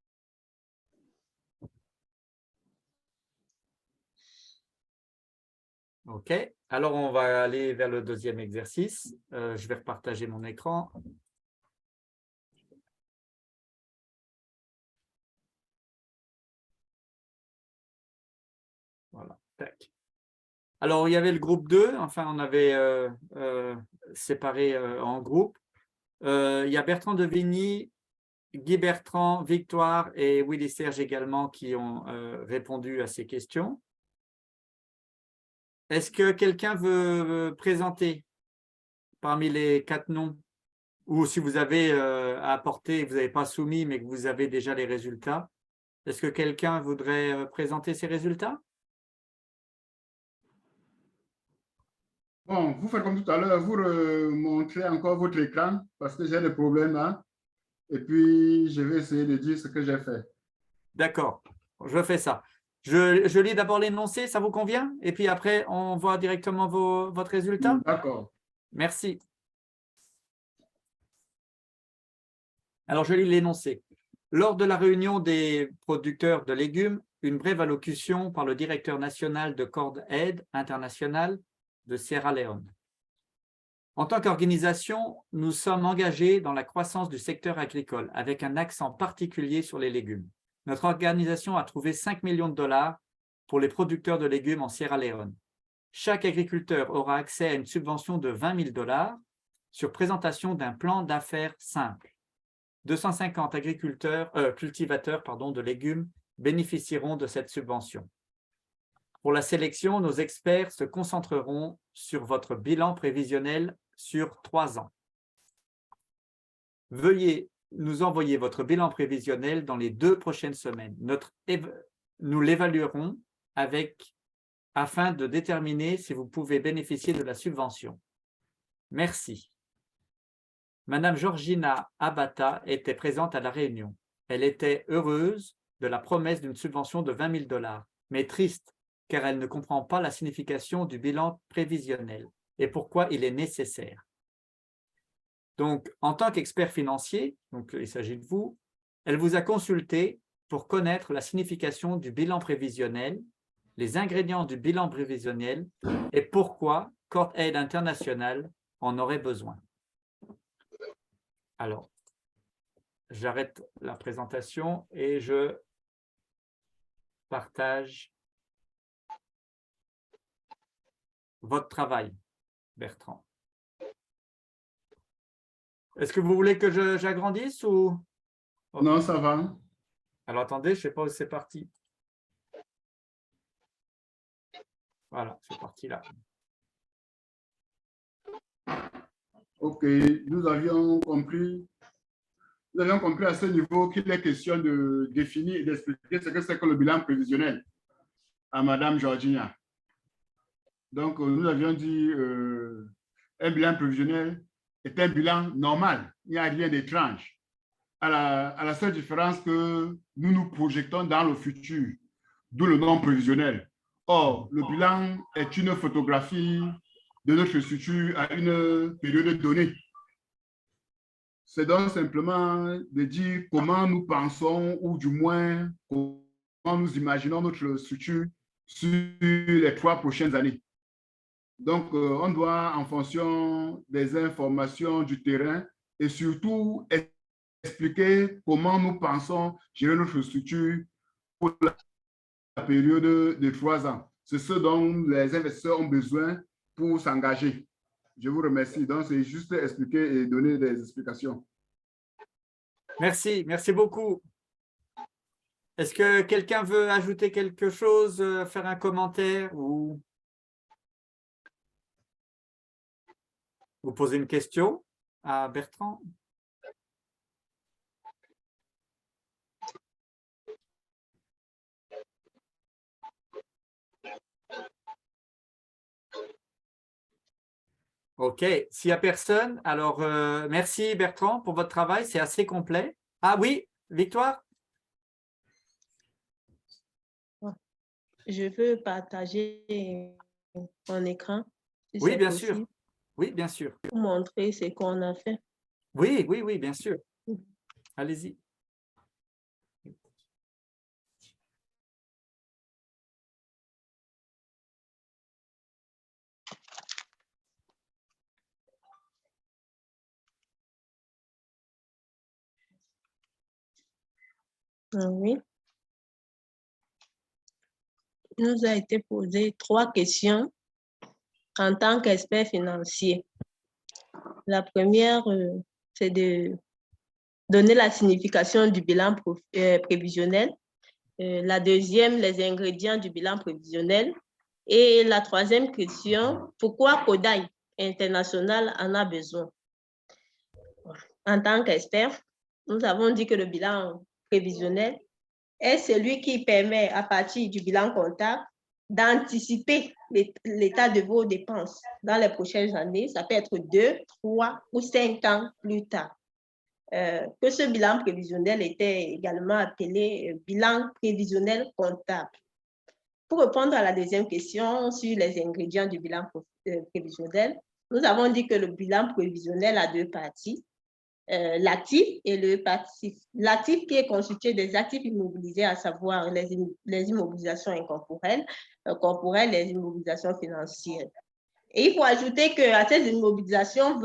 OK, alors on va aller vers le deuxième exercice. Je vais repartager mon écran. Voilà, tac. Alors, il y avait le groupe 2, enfin, on avait séparé en groupes. Il y a Bertrand Devigny, Guy Bertrand, Victoire et Willy Serge également qui ont répondu à ces questions. Est-ce que quelqu'un veut présenter parmi les 4 noms? Ou si vous avez à apporter, vous n'avez pas soumis, mais que vous avez déjà les résultats, est-ce que quelqu'un voudrait présenter ces résultats? Bon, vous faites comme tout à l'heure, vous remontrez encore votre écran parce que j'ai des problèmes là. Et puis, je vais essayer de dire ce que j'ai fait. D'accord, je fais ça. Je lis d'abord l'énoncé, ça vous convient? Et puis après, on voit directement votre résultat? D'accord. Merci. Alors, je lis l'énoncé. Lors de la réunion des producteurs de légumes, une brève allocution par le directeur national de Cord Aid International de Sierra Leone. En tant qu'organisation, nous sommes engagés dans la croissance du secteur agricole avec un accent particulier sur les légumes. Notre organisation a trouvé 5 millions de dollars pour les producteurs de légumes en Sierra Leone. Chaque agriculteur aura accès à une subvention de 20 000 dollars sur présentation d'un plan d'affaires simple. 250 cultivateurs de légumes bénéficieront de cette subvention. Pour la sélection, nos experts se concentreront sur votre bilan prévisionnel sur 3 ans. Veuillez nous envoyer votre bilan prévisionnel dans les 2 prochaines semaines. Nous l'évaluerons afin de déterminer si vous pouvez bénéficier de la subvention. Merci. Madame Georgina Abata était présente à la réunion. Elle était heureuse de la promesse d'une subvention de 20 000 dollars, mais triste car elle ne comprend pas la signification du bilan prévisionnel et pourquoi il est nécessaire. Donc, en tant qu'expert financier, donc il s'agit de vous, elle vous a consulté pour connaître la signification du bilan prévisionnel, les ingrédients du bilan prévisionnel et pourquoi Cord Aid International en aurait besoin. Alors, j'arrête la présentation et je partage votre travail, Bertrand. Est-ce que vous voulez que j'agrandisse ou… Non, ça va. Alors, attendez, je ne sais pas où c'est parti. Voilà, c'est parti là. OK, nous avions compris à ce niveau qu'il est question de définir et d'expliquer ce que c'est que le bilan prévisionnel à Madame Georgina. Donc, nous avions dit un bilan prévisionnel est un bilan normal. Il n'y a rien d'étrange. À la seule différence que nous nous projetons dans le futur, d'où le nom prévisionnel. Or, le bilan est une photographie de notre structure à une période donnée. C'est donc simplement de dire comment nous pensons, ou du moins comment nous imaginons notre structure sur les 3 prochaines années. Donc, on doit, en fonction des informations du terrain, et surtout expliquer comment nous pensons gérer notre structure pour la période de 3 ans. C'est ce dont les investisseurs ont besoin pour s'engager. Je vous remercie. Donc, c'est juste expliquer et donner des explications. Merci, merci beaucoup. Est-ce que quelqu'un veut ajouter quelque chose, faire un commentaire ou vous poser une question à Bertrand? OK, s'il n'y a personne, alors merci Bertrand pour votre travail, c'est assez complet. Ah oui, Victoire? Je veux partager mon écran. Si Oui, c'est bien possible, sûr. Oui, bien sûr. pour montrer ce qu'on a fait. Oui, oui, oui, bien sûr. Allez-y. Oui. Il nous a été posé 3 questions en tant qu'expert financier. La première, c'est de donner la signification du bilan prévisionnel. La deuxième, les ingrédients du bilan prévisionnel. Et la troisième question, pourquoi Kodaï International en a besoin? En tant qu'expert, nous avons dit que le bilan prévisionnel est celui qui permet, à partir du bilan comptable, d'anticiper l'état de vos dépenses dans les prochaines années. Ça peut être 2, 3 ou 5 ans plus tard. Que ce bilan prévisionnel était également appelé bilan prévisionnel comptable. Pour répondre à la deuxième question sur les ingrédients du bilan prévisionnel, nous avons dit que le bilan prévisionnel a 2 parties. L'actif et le passif. L'actif qui est constitué des actifs immobilisés, à savoir les immobilisations incorporelles, corporelles, les immobilisations financières. Et il faut ajouter qu'à ces immobilisations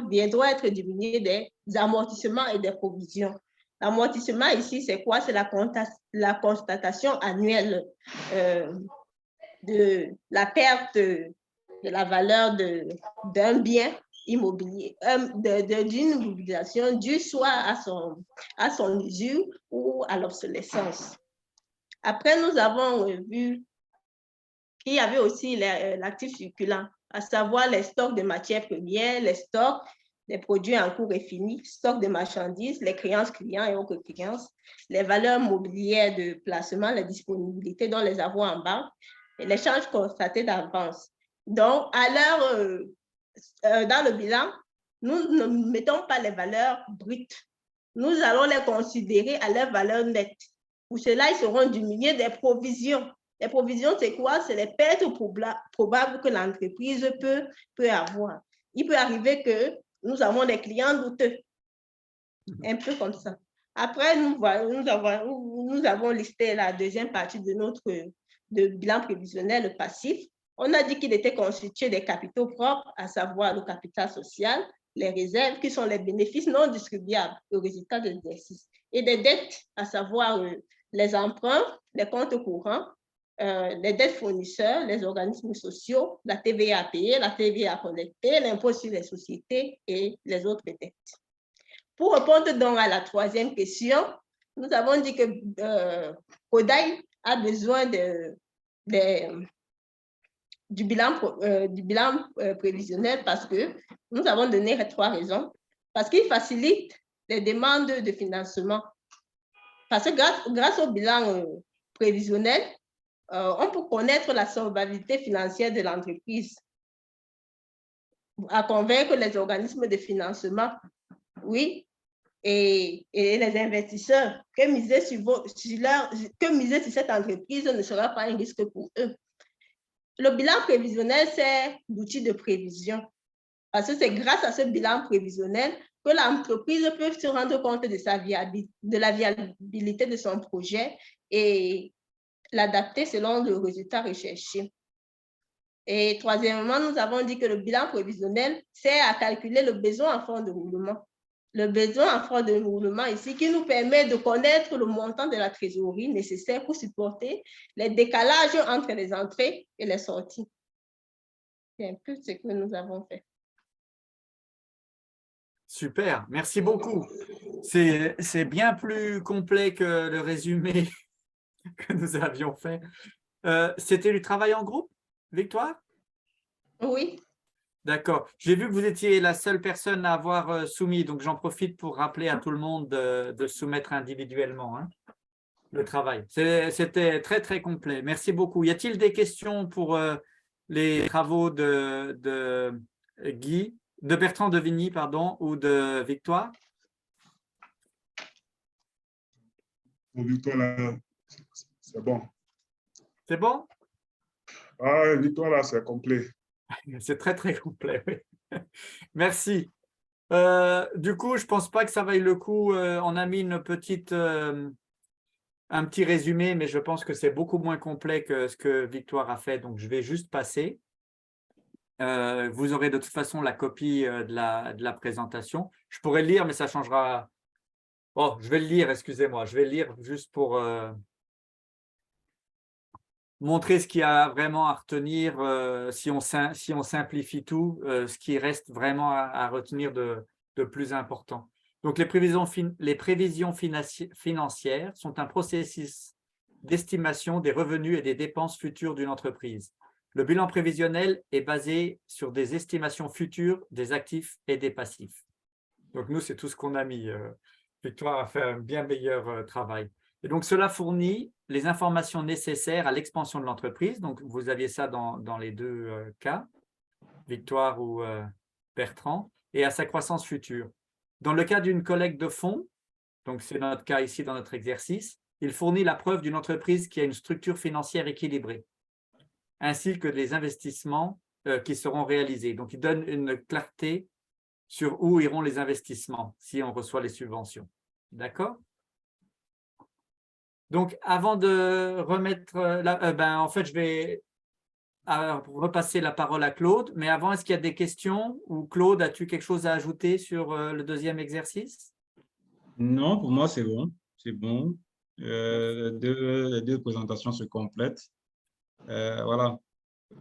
viendront être diminuées des amortissements et des provisions. L'amortissement ici, c'est quoi? C'est la constatation annuelle de la perte de la valeur d'un bien immobilier, d'une immobilisation due soit à son usure ou à l'obsolescence. Après, nous avons vu qu'il y avait aussi l'actif circulant, à savoir les stocks de matières premières, les stocks des produits en cours et finis, stocks de marchandises, les créances clients et autres créances, les valeurs mobilières de placement, les disponibilités dont les avoirs en banque et les charges constatées d'avance. Donc, à l'heure dans le bilan, nous ne mettons pas les valeurs brutes. Nous allons les considérer à leur valeur nette. Pour cela, ils seront diminués des provisions. Les provisions, c'est quoi? C'est les pertes probables que l'entreprise peut avoir. Il peut arriver que nous avons des clients douteux. Un peu comme ça. Après, nous avons listé la deuxième partie de notre bilan prévisionnel, le passif. On a dit qu'il était constitué des capitaux propres, à savoir le capital social, les réserves, qui sont les bénéfices non distribuables au résultat de l'exercice, et des dettes, à savoir les emprunts, les comptes courants, les dettes fournisseurs, les organismes sociaux, la TVA à payer, la TVA à collecter, l'impôt sur les sociétés et les autres dettes. Pour répondre donc à la troisième question, nous avons dit que Kodaï a besoin du bilan prévisionnel parce que nous avons donné 3 raisons. Parce qu'il facilite les demandes de financement. Parce que grâce au bilan prévisionnel, on peut connaître la solvabilité financière de l'entreprise, à convaincre les organismes de financement, oui, et les investisseurs que miser sur cette entreprise ne sera pas un risque pour eux. Le bilan prévisionnel, c'est l'outil de prévision. Parce que c'est grâce à ce bilan prévisionnel que l'entreprise peut se rendre compte de la viabilité de son projet et l'adapter selon le résultat recherché. Et troisièmement, nous avons dit que le bilan prévisionnel sert à calculer le besoin en fonds de roulement. Le besoin en fonds de roulement ici qui nous permet de connaître le montant de la trésorerie nécessaire pour supporter les décalages entre les entrées et les sorties. C'est un peu ce que nous avons fait. Super, merci beaucoup. C'est bien plus complet que le résumé que nous avions fait. C'était du travail en groupe, Victoire? Oui. D'accord. J'ai vu que vous étiez la seule personne à avoir soumis, donc j'en profite pour rappeler à tout le monde de soumettre individuellement le travail. C'était très, très complet. Merci beaucoup. Y a-t-il des questions pour les travaux de Bertrand Devigny, pardon, ou de Victoire? Pour Victoire, là, c'est bon. C'est bon? Ah, Victoire, là, c'est complet. C'est très, très complet, oui. Merci. Du coup, je ne pense pas que ça vaille le coup. On a mis un petit résumé, mais je pense que c'est beaucoup moins complet que ce que Victoire a fait. Donc, je vais juste passer. Vous aurez de toute façon la copie de la présentation. Je pourrais le lire, mais ça changera. Oh, je vais le lire, excusez-moi. Je vais le lire juste pour montrer ce qu'il y a vraiment à retenir, si on simplifie tout, ce qui reste vraiment à retenir de plus important. Donc, les prévisions financières sont un processus d'estimation des revenus et des dépenses futures d'une entreprise. Le bilan prévisionnel est basé sur des estimations futures des actifs et des passifs. Donc, nous, c'est tout ce qu'on a mis. Victoire a fait un bien meilleur travail. Et donc, cela fournit les informations nécessaires à l'expansion de l'entreprise. Donc, vous aviez ça dans les deux cas, Victoire ou Bertrand, et à sa croissance future. Dans le cas d'une collecte de fonds, donc c'est notre cas ici dans notre exercice, il fournit la preuve d'une entreprise qui a une structure financière équilibrée, ainsi que des investissements qui seront réalisés. Donc, il donne une clarté sur où iront les investissements si on reçoit les subventions. D'accord? Donc, avant de remettre, en fait, je vais repasser la parole à Claude. Mais avant, est-ce qu'il y a des questions? Ou Claude, as-tu quelque chose à ajouter sur le deuxième exercice? Non, pour moi, c'est bon. C'est bon. Les deux présentations se complètent. Voilà.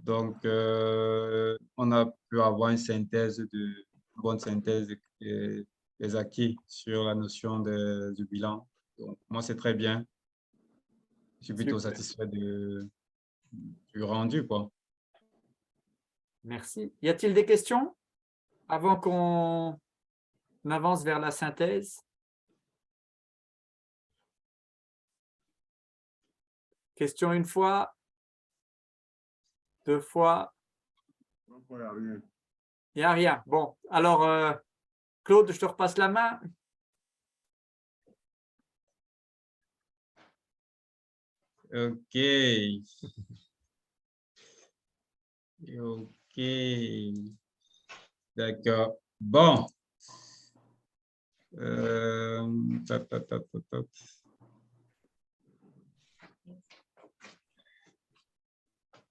Donc, on a pu avoir une bonne synthèse des acquis sur la notion du bilan. Donc, moi, c'est très bien. Je suis plutôt satisfait du rendu, quoi. Merci. Y a-t-il des questions avant qu'on avance vers la synthèse? Question une fois, deux fois. Il n'y a rien. Il n'y a rien. Bon, alors, Claude, je te repasse la main. OK. OK. D'accord. Bon.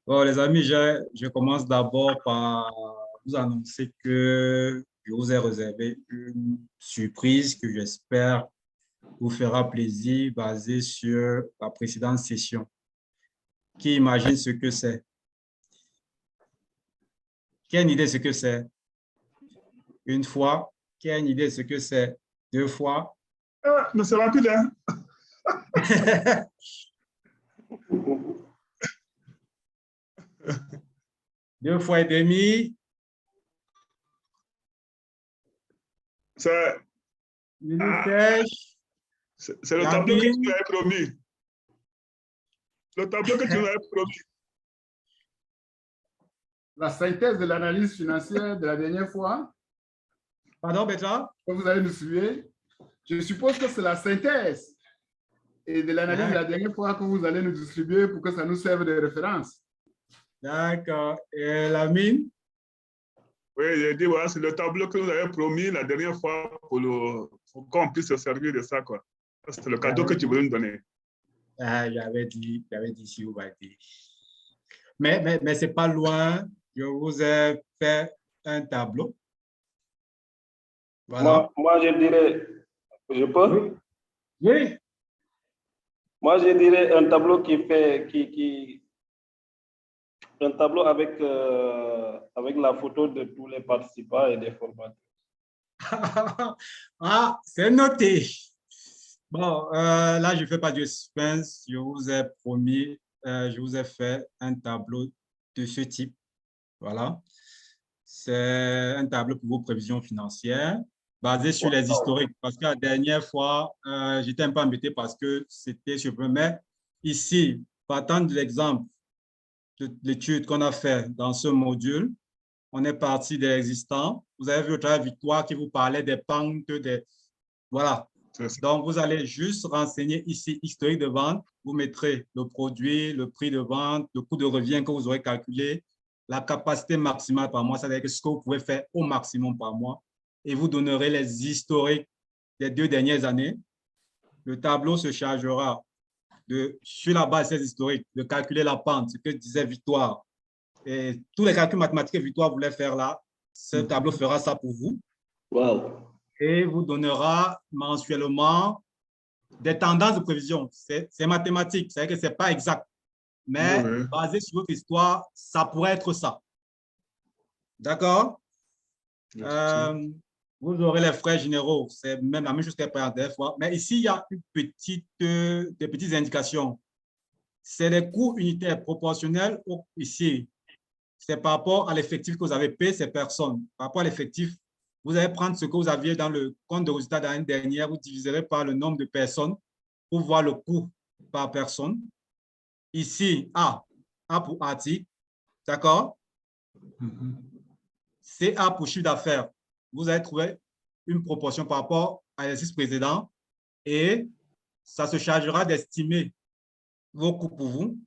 Bon, les amis, je commence d'abord par vous annoncer que je vous ai réservé une surprise que j'espère vous fera plaisir basée sur la précédente session. Qui imagine ce que c'est? Qui a une idée de ce que c'est? Une fois. Qui a une idée de ce que c'est? Deux fois. Mais c'est rapide, hein? 2 fois et demi. C'est le tableau que tu avais promis. Le tableau que tu avais promis. La synthèse de l'analyse financière de la dernière fois. Pardon, Bertrand? Que vous allez nous suivre. Je suppose que c'est la synthèse et de l'analyse de la dernière fois que vous allez nous distribuer pour que ça nous serve de référence. D'accord. Et Lamine? Oui, j'ai dit, voilà, c'est le tableau que vous avez promis la dernière fois pour qu'on puisse se servir de ça, quoi. C'est le cadeau que tu voulais nous donner. Ah, j'avais dit si vous m'avez dit. Mais c'est pas loin. Je vous ai fait un tableau. Voilà. Moi, je dirais, je peux? Oui. Oui. Moi, je dirais un tableau un tableau avec, avec la photo de tous les participants et des formateurs. Ah, c'est noté. Bon, là, je ne fais pas de suspense. Je vous ai promis, je vous ai fait un tableau de ce type. Voilà. C'est un tableau pour vos prévisions financières basé sur les historiques. Parce que la dernière fois, j'étais un peu embêté parce que c'était sur le mais ici, partant de l'exemple de l'étude qu'on a fait dans ce module, on est parti des existants. Vous avez vu au travail Victoire qui vous parlait des pentes, des... Voilà. Donc, vous allez juste renseigner ici historique de vente. Vous mettrez le produit, le prix de vente, le coût de revient que vous aurez calculé, la capacité maximale par mois, c'est-à-dire ce que vous pouvez faire au maximum par mois. Et vous donnerez les historiques des 2 dernières années. Le tableau se chargera sur la base de ces historiques, de calculer la pente, ce que disait Victoire. Et tous les calculs mathématiques que Victoire voulait faire là, ce tableau fera ça pour vous. Wow. Et vous donnera mensuellement des tendances de prévision. C'est mathématique, c'est-à-dire que ce n'est pas exact. Mais basé sur votre histoire, ça pourrait être ça. D'accord? Vous aurez les frais généraux. C'est même la même chose qu'elle présente des fois. Mais ici, il y a des petites indications. C'est les coûts unitaires proportionnels ici. C'est par rapport à l'effectif que vous avez payé ces personnes. Par rapport à l'effectif, vous allez prendre ce que vous aviez dans le compte de résultat de l'année dernière, vous diviserez par le nombre de personnes pour voir le coût par personne. Ici, A pour article, d'accord? CA pour chiffre d'affaires. Vous allez trouver une proportion par rapport à l'exercice précédent et ça se chargera d'estimer vos coûts pour vous.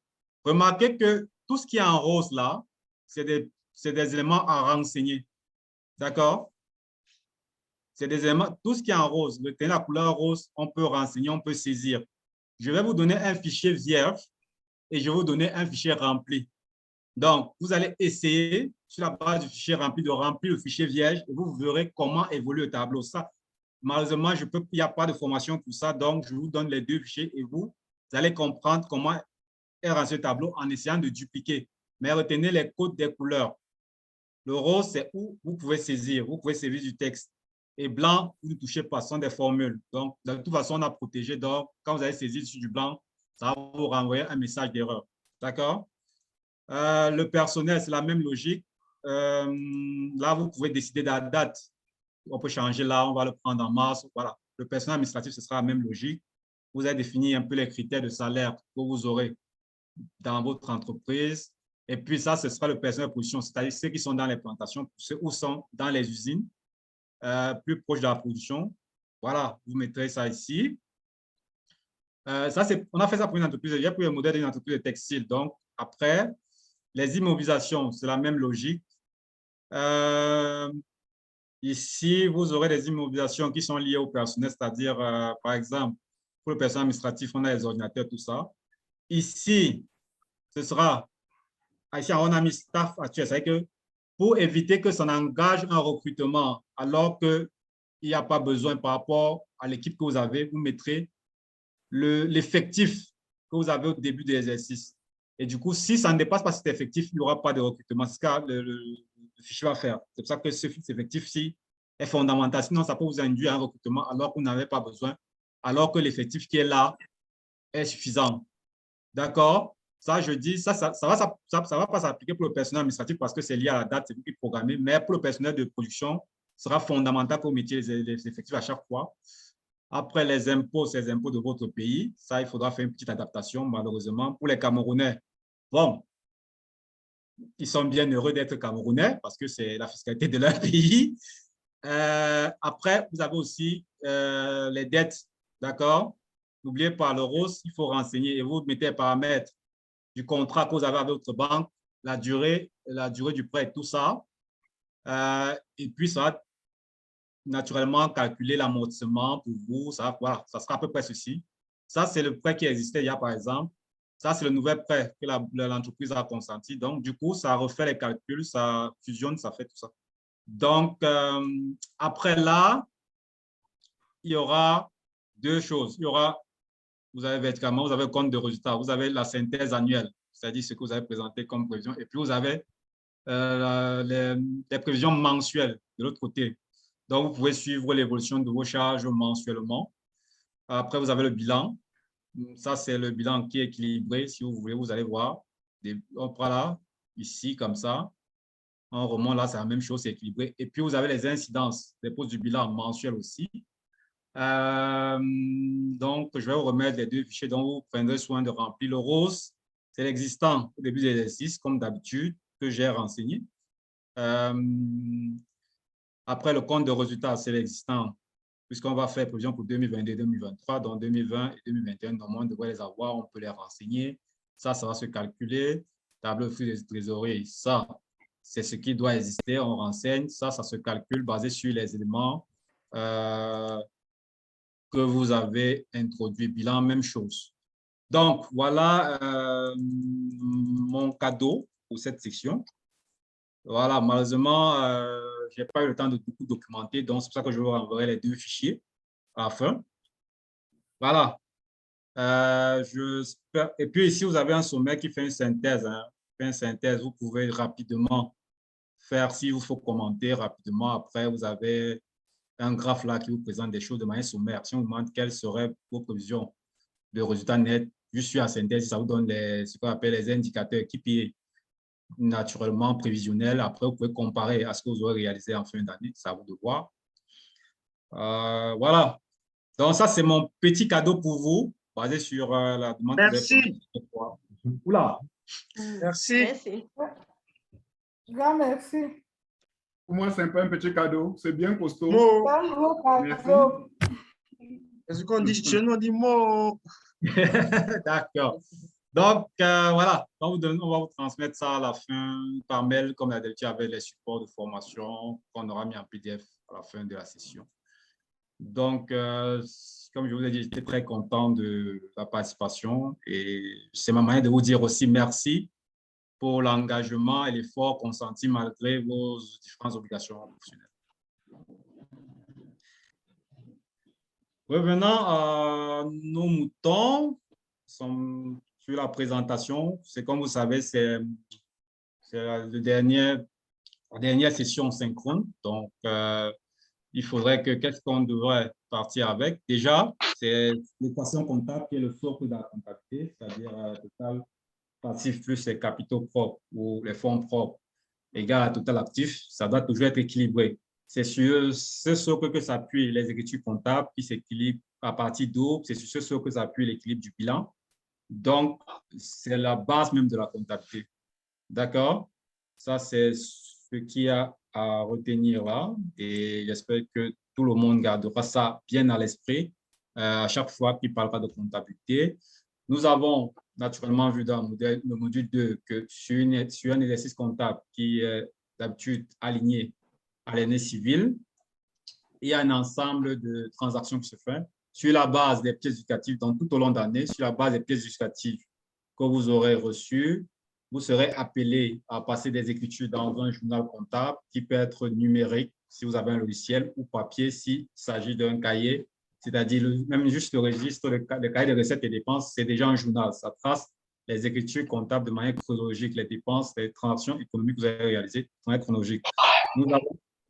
Remarquez que tout ce qui est en rose là, c'est des éléments à renseigner. D'accord? C'est des éléments, tout ce qui est en rose, la couleur rose, on peut renseigner, on peut saisir. Je vais vous donner un fichier vierge et je vais vous donner un fichier rempli. Donc, vous allez essayer, sur la base du fichier rempli, de remplir le fichier vierge et vous verrez comment évolue le tableau. Ça, malheureusement, il n'y a pas de formation pour ça, donc je vous donne les 2 fichiers et vous allez comprendre comment est renseigné ce tableau en essayant de dupliquer. Mais retenez les codes des couleurs. Le rose, c'est où vous pouvez saisir du texte. Et blanc, vous ne touchez pas, ce sont des formules. Donc, de toute façon, on a protégé. Donc, quand vous allez saisir sur du blanc, ça va vous renvoyer un message d'erreur. D'accord? Le personnel, c'est la même logique. Là, vous pouvez décider de la date. On peut changer là, on va le prendre en mars. Voilà. Le personnel administratif, ce sera la même logique. Vous avez défini un peu les critères de salaire que vous aurez dans votre entreprise. Et puis ça, ce sera le personnel de production, c'est-à-dire ceux qui sont dans les plantations, ceux qui sont dans les usines, plus proches de la production. Voilà, vous mettrez ça ici. Ça, on a fait ça pour une entreprise. Il y a pour le modèle d'une entreprise de textile. Donc, après, les immobilisations, c'est la même logique. Ici, vous aurez des immobilisations qui sont liées au personnel, c'est-à-dire, par exemple, pour le personnel administratif, on a les ordinateurs, tout ça. Ici, ce sera, ici, on a mis staff actuel, c'est-à-dire que pour éviter que ça engage un recrutement alors qu'il n'y a pas besoin par rapport à l'équipe que vous avez, vous mettrez l'effectif que vous avez au début de l'exercice. Et du coup, si ça ne dépasse pas cet effectif, il n'y aura pas de recrutement. C'est ce que le fichier va faire. C'est pour ça que ce effectif-ci est fondamental. Sinon, ça peut vous induire un recrutement alors que vous n'avez pas besoin, alors que l'effectif qui est là est suffisant. D'accord? Ça, je dis, ça va pas s'appliquer pour le personnel administratif parce que c'est lié à la date, c'est vous qui programmez, mais pour le personnel de production, ce sera fondamental pour mettre les effectifs à chaque fois. Après, les impôts, c'est les impôts de votre pays. Ça, il faudra faire une petite adaptation, malheureusement. Pour les Camerounais, bon, ils sont bien heureux d'être Camerounais parce que c'est la fiscalité de leur pays. Après, vous avez aussi les dettes, d'accord? N'oubliez pas, le rose, il faut renseigner et vous mettez les paramètres du contrat que vous avez avec votre banque la durée du prêt et tout ça. Et puis, ça va naturellement calculer l'amortissement pour vous. Ça, voilà, ça sera à peu près ceci. Ça, c'est le prêt qui existait hier, par exemple. Ça, c'est le nouvel prêt que l'entreprise a consenti. Donc, du coup, ça refait les calculs, ça fusionne, ça fait tout ça. Donc, après là, il y aura deux choses. Il y aura, vous avez verticalement, vous avez le compte de résultat, vous avez la synthèse annuelle, c'est-à-dire ce que vous avez présenté comme prévision, et puis vous avez les prévisions mensuelles de l'autre côté. Donc, vous pouvez suivre l'évolution de vos charges mensuellement. Après, vous avez le bilan. Ça, c'est le bilan qui est équilibré. Si vous voulez, vous allez voir. On prend là, ici, comme ça. On remonte là, c'est la même chose, c'est équilibré. Et puis, vous avez les incidences, les postes du bilan mensuel aussi. Donc, je vais vous remettre les deux fichiers dont vous prendrez soin de remplir. Le rose, c'est l'existant au début de l'exercice, comme d'habitude, que j'ai renseigné. Après, le compte de résultat, c'est l'existant, puisqu'on va faire prévision pour 2022 et 2023. Donc, 2020 et 2021, normalement, on devrait les avoir, on peut les renseigner. Ça va se calculer. Tableau de flux de trésorerie, ça, c'est ce qui doit exister, on renseigne. Ça se calcule basé sur les éléments que vous avez introduits. Bilan, même chose. Donc, voilà mon cadeau pour cette section. Voilà, malheureusement, je n'ai pas eu le temps de beaucoup documenter, donc c'est pour ça que je vous renverrai les deux fichiers à la fin. Voilà. Et puis ici, vous avez un sommaire qui fait une synthèse. Vous pouvez rapidement faire, s'il vous faut commenter rapidement. Après, vous avez un graphe là qui vous présente des choses de manière sommaire. Si on vous demande quelles seraient vos prévisions de résultats nets, je suis en synthèse, ça vous donne ce qu'on appelle les indicateurs KPI naturellement prévisionnels. Après, vous pouvez comparer à ce que vous aurez réalisé en fin d'année. C'est à vous de voir. Voilà. Donc, ça, c'est mon petit cadeau pour vous, basé sur la demande. Merci. Oula. Merci. Merci. Grand merci. Pour moi, c'est un peu un petit cadeau. C'est bien costaud. Mo. Un gros Merci. cadeau. Est-ce qu'on dit chez nous, on dit mo. D'accord. Donc, voilà. Donc, on va vous transmettre ça à la fin par mail, comme d'habitude, avec les supports de formation qu'on aura mis en PDF à la fin de la session. Donc, comme je vous ai dit, j'étais très content de la participation et c'est ma manière de vous dire aussi merci pour l'engagement et l'effort consenti malgré vos différentes obligations professionnelles. Revenant à nos moutons, sur la présentation, c'est comme vous savez, c'est la dernière session synchrone. Donc, il faudrait qu'est-ce qu'on devrait partir avec? Déjà, c'est l'équation comptable qui est le socle de la comptabilité, c'est-à-dire total passif plus les capitaux propres ou les fonds propres égal à total actif. Ça doit toujours être équilibré. C'est sur ce socle que s'appuient les écritures comptables qui s'équilibrent à partir d'où, c'est sur ce socle que s'appuie l'équilibre du bilan. Donc, c'est la base même de la comptabilité. D'accord? Ça, c'est ce qu'il y a à retenir là. Et j'espère que tout le monde gardera ça bien à l'esprit à chaque fois qu'il parlera de comptabilité. Nous avons naturellement vu dans le module 2 que sur un exercice comptable qui est d'habitude aligné à l'année civile, il y a un ensemble de transactions qui se fait sur la base des pièces justificatives, donc tout au long de l'année, sur la base des pièces justificatives que vous aurez reçues, vous serez appelé à passer des écritures dans un journal comptable qui peut être numérique si vous avez un logiciel ou papier s'il s'agit d'un cahier, c'est-à-dire même juste le registre, le cahier de recettes et dépenses, c'est déjà un journal. Ça trace les écritures comptables de manière chronologique, les dépenses, les transactions économiques que vous avez réalisées de manière chronologique.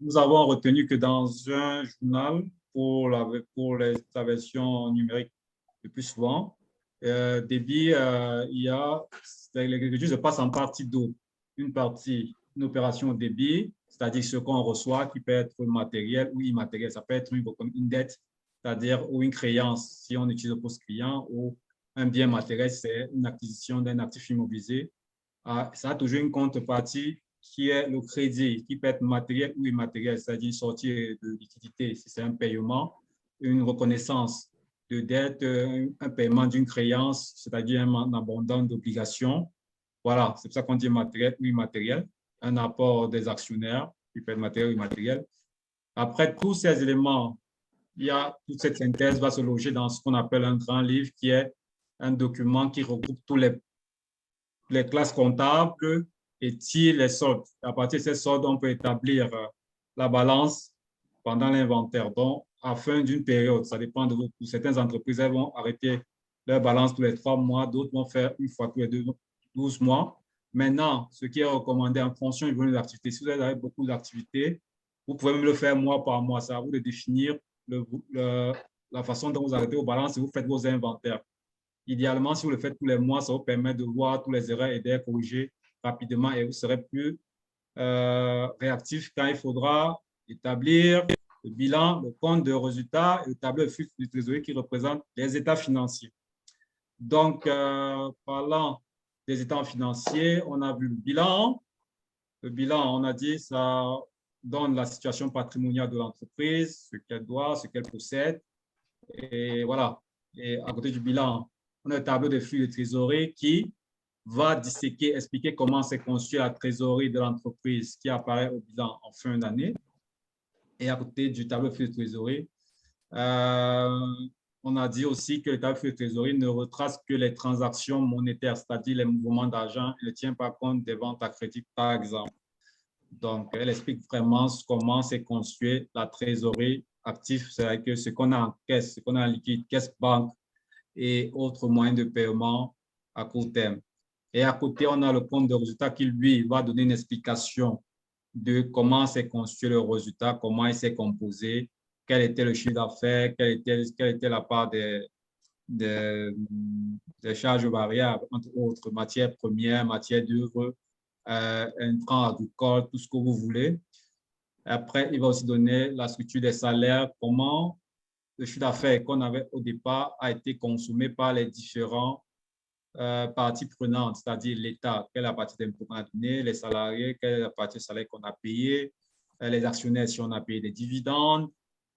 Nous avons retenu que dans un journal, pour la version numérique le plus souvent, débit, il y a, l'écriture se passe en partie d'eau. Une partie, une opération au débit, c'est-à-dire ce qu'on reçoit qui peut être matériel ou immatériel. Ça peut être une dette, c'est-à-dire ou une créance si on utilise le poste client, ou un bien matériel, c'est une acquisition d'un actif immobilisé. Ça a toujours une contrepartie qui est le crédit, qui peut être matériel ou immatériel, c'est-à-dire une sortie de liquidité si c'est un paiement, une reconnaissance de dette, un paiement d'une créance, c'est-à-dire un abandon d'obligation, Voilà, c'est pour ça qu'on dit matériel ou immatériel. Un apport des actionnaires qui peut être matériel ou immatériel. Après tous ces éléments, il y a toute cette synthèse va se loger dans ce qu'on appelle un grand livre qui est un document qui regroupe tous les classes comptables et tire les soldes. À partir de ces soldes, on peut établir la balance pendant l'inventaire. Donc, à la fin d'une période, ça dépend de vous. Pour certaines entreprises, elles vont arrêter leur balance tous les 3 mois, d'autres vont faire une fois tous les 12 mois. Maintenant, ce qui est recommandé en fonction du volume d'activité, si vous avez beaucoup d'activités, vous pouvez même le faire mois par mois. C'est à vous de définir la façon dont vous arrêtez vos balances et vous faites vos inventaires. Idéalement, si vous le faites tous les mois, ça vous permet de voir tous les erreurs et de les corriger rapidement et vous serez plus réactif quand il faudra établir le bilan, le compte de résultats et le tableau de flux de trésorerie qui représente les états financiers. Donc, parlant des états financiers, on a vu le bilan. Le bilan, on a dit, ça donne la situation patrimoniale de l'entreprise, ce qu'elle doit, ce qu'elle possède. Et voilà. Et à côté du bilan, on a le tableau de flux de trésorerie qui va disséquer, expliquer comment s'est construite la trésorerie de l'entreprise qui apparaît au bilan en fin d'année. Et à côté du tableau de flux de trésorerie, on a dit aussi que le tableau de flux de trésorerie ne retrace que les transactions monétaires, c'est-à-dire les mouvements d'argent, et ne tient pas compte des ventes à crédit, par exemple. Donc, elle explique vraiment comment s'est construite la trésorerie active, c'est-à-dire que ce qu'on a en caisse, ce qu'on a en liquide, caisse banque et autres moyens de paiement à court terme. Et à côté, on a le compte de résultat qui, lui, va donner une explication de comment s'est construit le résultat, comment il s'est composé, quel était le chiffre d'affaires, quelle était la part des charges variables, entre autres matières premières, matières d'œuvre, intrants agricoles, tout ce que vous voulez. Après, il va aussi donner la structure des salaires, comment le chiffre d'affaires qu'on avait au départ a été consommé par les différents parties prenantes, c'est-à-dire l'État, quelle est la partie d'impôt qu'on a donné, les salariés, quelle est la partie de salaire qu'on a payé, les actionnaires si on a payé des dividendes,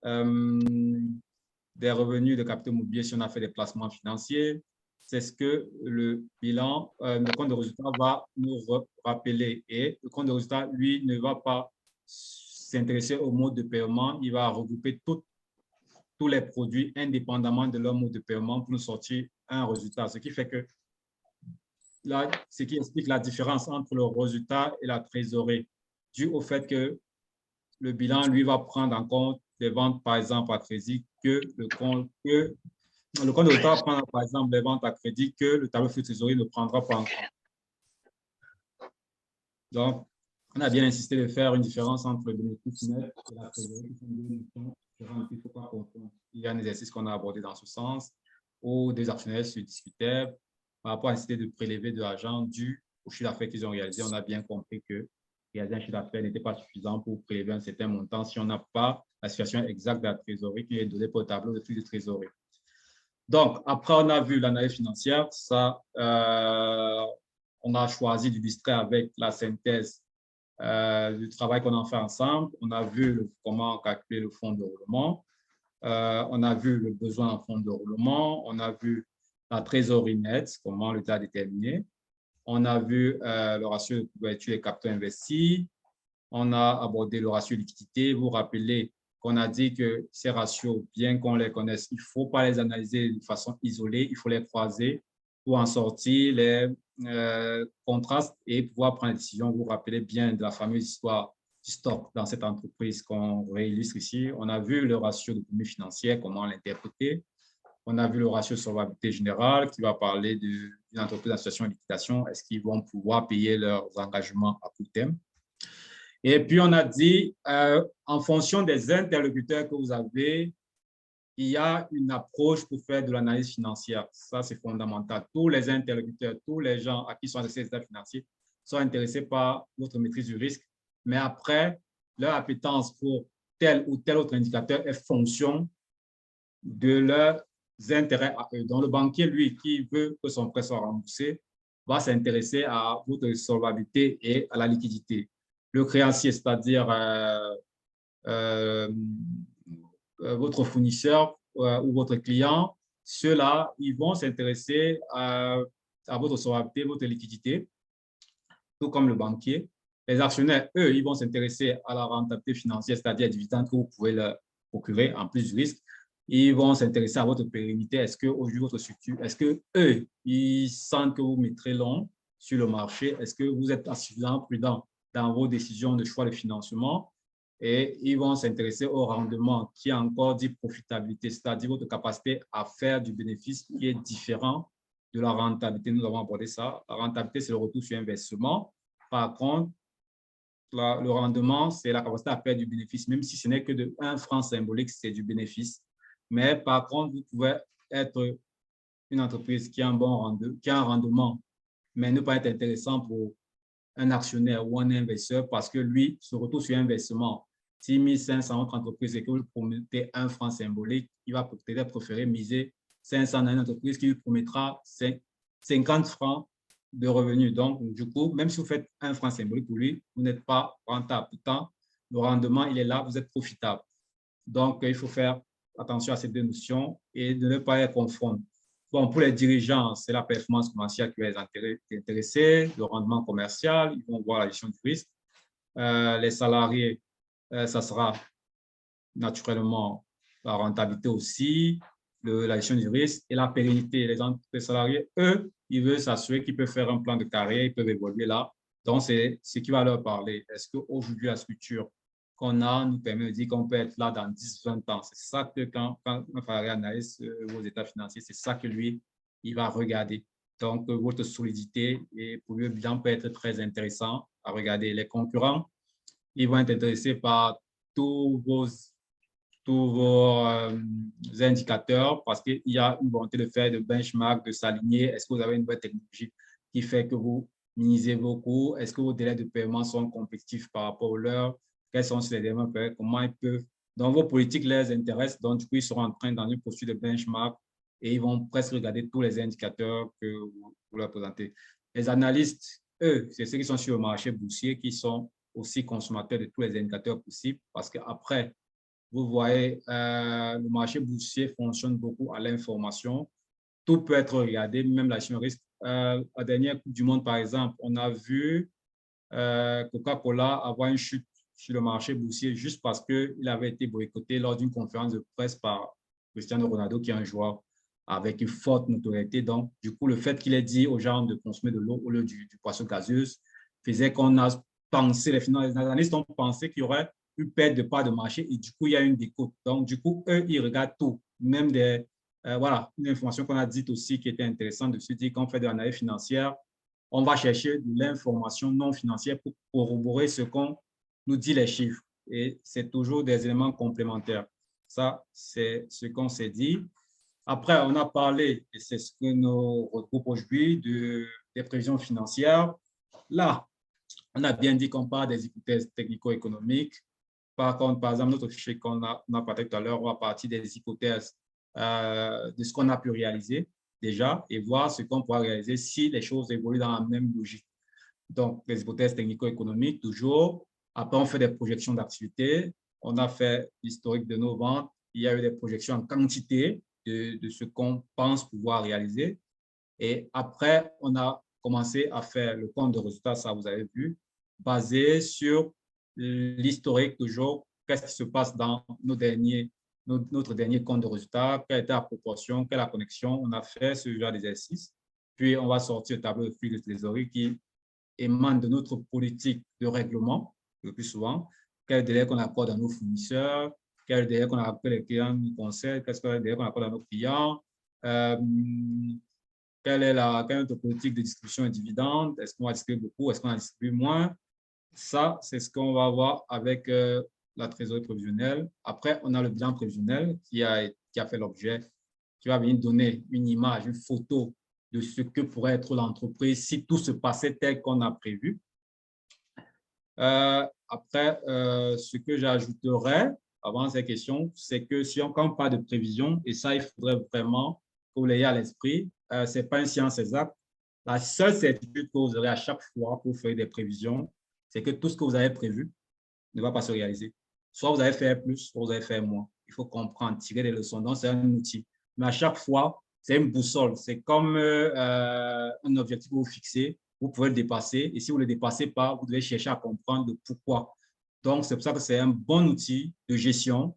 des revenus de capital mobilier si on a fait des placements financiers. C'est ce que le bilan, le compte de résultat va nous rappeler. Et le compte de résultat, lui, ne va pas s'intéresser au mode de paiement. Il va regrouper tous les produits indépendamment de leur mode de paiement pour nous sortir un résultat. Ce qui fait que là, ce qui explique la différence entre le résultat et la trésorerie, dû au fait que le bilan, lui, va prendre en compte les ventes, par exemple, à crédit, que le compte de résultat va prendre, par exemple, les ventes à crédit que le tableau de trésorerie ne prendra pas en compte. Donc, on a bien insisté de faire une différence entre le bénéfice net et la trésorerie qui sont deux notions différentes. Il ne faut pas confondre. Il y a un exercice qu'on a abordé dans ce sens où des actionnaires se discutaient par rapport à la nécessité de prélever de l'argent dû au chiffre d'affaires qu'ils ont réalisé. On a bien compris que réaliser un chiffre d'affaires n'était pas suffisant pour prélever un certain montant si on n'a pas la situation exacte de la trésorerie qui est donnée pour le tableau de flux de trésorerie. Donc, après, on a vu l'analyse financière. Ça, on a choisi d'illustrer avec la synthèse du travail qu'on a fait ensemble. On a vu comment calculer le fonds de roulement. On a vu le besoin en fonds de roulement. On a vu la trésorerie nette, comment l'État a déterminé. On a vu le ratio de couverture des capitaux investis. On a abordé le ratio de liquidité. Vous vous rappelez qu'on a dit que ces ratios, bien qu'on les connaisse, il ne faut pas les analyser de façon isolée. Il faut les croiser pour en sortir les contrastes et pouvoir prendre des décisions. Vous vous rappelez bien de la fameuse histoire du stock dans cette entreprise qu'on réillustre ici. On a vu le ratio de l'économie financière, comment l'interpréter. On a vu le ratio de solvabilité générale qui va parler d'une entreprise en situation de liquidation. Est-ce qu'ils vont pouvoir payer leurs engagements à court terme? Et puis, on a dit, en fonction des interlocuteurs que vous avez, il y a une approche pour faire de l'analyse financière. Ça, c'est fondamental. Tous les interlocuteurs, tous les gens à qui sont adressés les états financiers sont intéressés par votre maîtrise du risque. Mais après, leur appétence pour tel ou tel autre indicateur est fonction de leurs intérêts à eux. Donc, le banquier, lui, qui veut que son prêt soit remboursé, va s'intéresser à votre solvabilité et à la liquidité. Le créancier, c'est-à-dire votre fournisseur ou votre client, ceux-là, ils vont s'intéresser à votre solvabilité, votre liquidité. tout comme le banquier. Les actionnaires, eux, ils vont s'intéresser à la rentabilité financière, c'est-à-dire les dividendes que vous pouvez leur procurer en plus du risque. Ils vont s'intéresser à votre pérennité. Est-ce qu'aujourd'hui, votre structure, est-ce qu'eux, ils sentent que vous mettrez long sur le marché? Est-ce que vous êtes suffisamment prudent dans vos décisions de choix de financement? Et ils vont s'intéresser au rendement qui est encore dit profitabilité, c'est-à-dire votre capacité à faire du bénéfice qui est différent de la rentabilité. Nous avons abordé ça. La rentabilité, c'est le retour sur investissement. Par contre, le rendement, c'est la capacité à faire du bénéfice, même si ce n'est que de 1 franc symbolique, c'est du bénéfice. Mais par contre, vous pouvez être une entreprise qui a un rendement, mais ne pas être intéressant pour un actionnaire ou un investisseur parce que lui, ce retour sur investissement, 6 500 autres entreprises et que vous promettez 1 franc symbolique, il va peut-être préférer miser 500 dans une entreprise qui lui promettra 50 francs de revenus. Donc, du coup, même si vous faites 1 franc symbolique pour lui, vous n'êtes pas rentable. Pourtant, le rendement, il est là, vous êtes profitable. Donc, il faut faire attention à ces deux notions et de ne pas les confondre. Bon, pour les dirigeants, c'est la performance commerciale qui va les intéresser, le rendement commercial, ils vont voir la gestion du risque. Les salariés, ça sera naturellement la rentabilité aussi, la gestion du risque et la pérennité. Les salariés, eux, ils veulent s'assurer qu'ils peuvent faire un plan de carrière, ils peuvent évoluer là. Donc, c'est ce qui va leur parler. Est-ce qu'aujourd'hui, la structure qu'on a nous permet de dire qu'on peut être là dans 10-20 ans? C'est ça que quand un salarié analyse vos états financiers, c'est ça que lui, il va regarder. Donc, votre solidité et pour lui, le bilan peut être très intéressant à regarder. Les concurrents, ils vont être intéressés par tous vos indicateurs parce qu'il y a une volonté de faire de benchmark, de s'aligner. Est-ce que vous avez une bonne technologie qui fait que vous minimisez vos coûts? Est-ce que vos délais de paiement sont compétitifs par rapport aux leurs? Quels sont ces éléments? Comment ils peuvent… Donc, vos politiques les intéressent. Donc, du coup, ils seront en train dans une posture de benchmark et ils vont presque regarder tous les indicateurs que vous leur présentez. Les analystes, eux, c'est ceux qui sont sur le marché boursier qui sont aussi consommateurs de tous les indicateurs possibles parce qu'après, vous voyez, le marché boursier fonctionne beaucoup à l'information. Tout peut être regardé, même la gestion de risque. La dernière Coupe du Monde, par exemple, on a vu Coca-Cola avoir une chute sur le marché boursier juste parce qu'il avait été boycotté lors d'une conférence de presse par Cristiano Ronaldo, qui est un joueur avec une forte notoriété. Donc, du coup, le fait qu'il ait dit aux gens de consommer de l'eau au lieu du poisson gazeuse faisait qu'on a pensé, les analystes ont pensé qu'il y aurait une perte de part de marché et du coup, il y a une décote. Donc, du coup, eux, ils regardent tout, même des… voilà, une information qu'on a dite aussi qui était intéressante de se dire qu'on fait de l'analyse financière, on va chercher de l'information non financière pour corroborer ce qu'on nous dit les chiffres. Et c'est toujours des éléments complémentaires. Ça, c'est ce qu'on s'est dit. Après, on a parlé, et c'est ce que nous regroupons aujourd'hui, des prévisions financières. Là, on a bien dit qu'on parle des hypothèses technico-économiques. Par contre, par exemple, notre fichier qu'on a parlé tout à l'heure, on va partir des hypothèses de ce qu'on a pu réaliser déjà et voir ce qu'on pourra réaliser si les choses évoluent dans la même logique. Donc, les hypothèses technico-économiques, toujours. Après, on fait des projections d'activité. On a fait l'historique de nos ventes. Il y a eu des projections en quantité de ce qu'on pense pouvoir réaliser. Et après, on a commencé à faire le compte de résultats, ça vous avez vu, basé sur l'historique toujours, qu'est-ce qui se passe dans notre dernier compte de résultats, quelle était la proportion, quelle est la connexion. On a fait ce genre d'exercice. Puis, on va sortir le tableau de flux de trésorerie qui émane de notre politique de règlement, le plus souvent. Quel délai qu'on accorde à nos fournisseurs, quel délai qu'on accorde les clients nous conseillent, quel délai qu'on accorde à nos clients, quelle est notre politique de distribution de dividendes, est-ce qu'on va distribuer beaucoup, est-ce qu'on va distribuer moins. Ça, c'est ce qu'on va voir avec la trésorerie prévisionnelle. Après, on a le bilan prévisionnel qui a fait l'objet, qui va venir donner une image, une photo de ce que pourrait être l'entreprise si tout se passait tel qu'on a prévu. Après, ce que j'ajouterais avant ces questions, c'est que si on parle de prévision, et ça, il faudrait vraiment que vous l'ayez à l'esprit, ce n'est pas une science exacte. La seule certitude que vous aurez à chaque fois pour faire des prévisions, c'est que tout ce que vous avez prévu ne va pas se réaliser. Soit vous allez faire plus, soit vous allez faire moins. Il faut comprendre, tirer des leçons. Donc, c'est un outil. Mais à chaque fois, c'est une boussole. C'est comme un objectif que vous fixez. vous pouvez le dépasser. Et si vous ne le dépassez pas, vous devez chercher à comprendre le pourquoi. Donc, c'est pour ça que c'est un bon outil de gestion.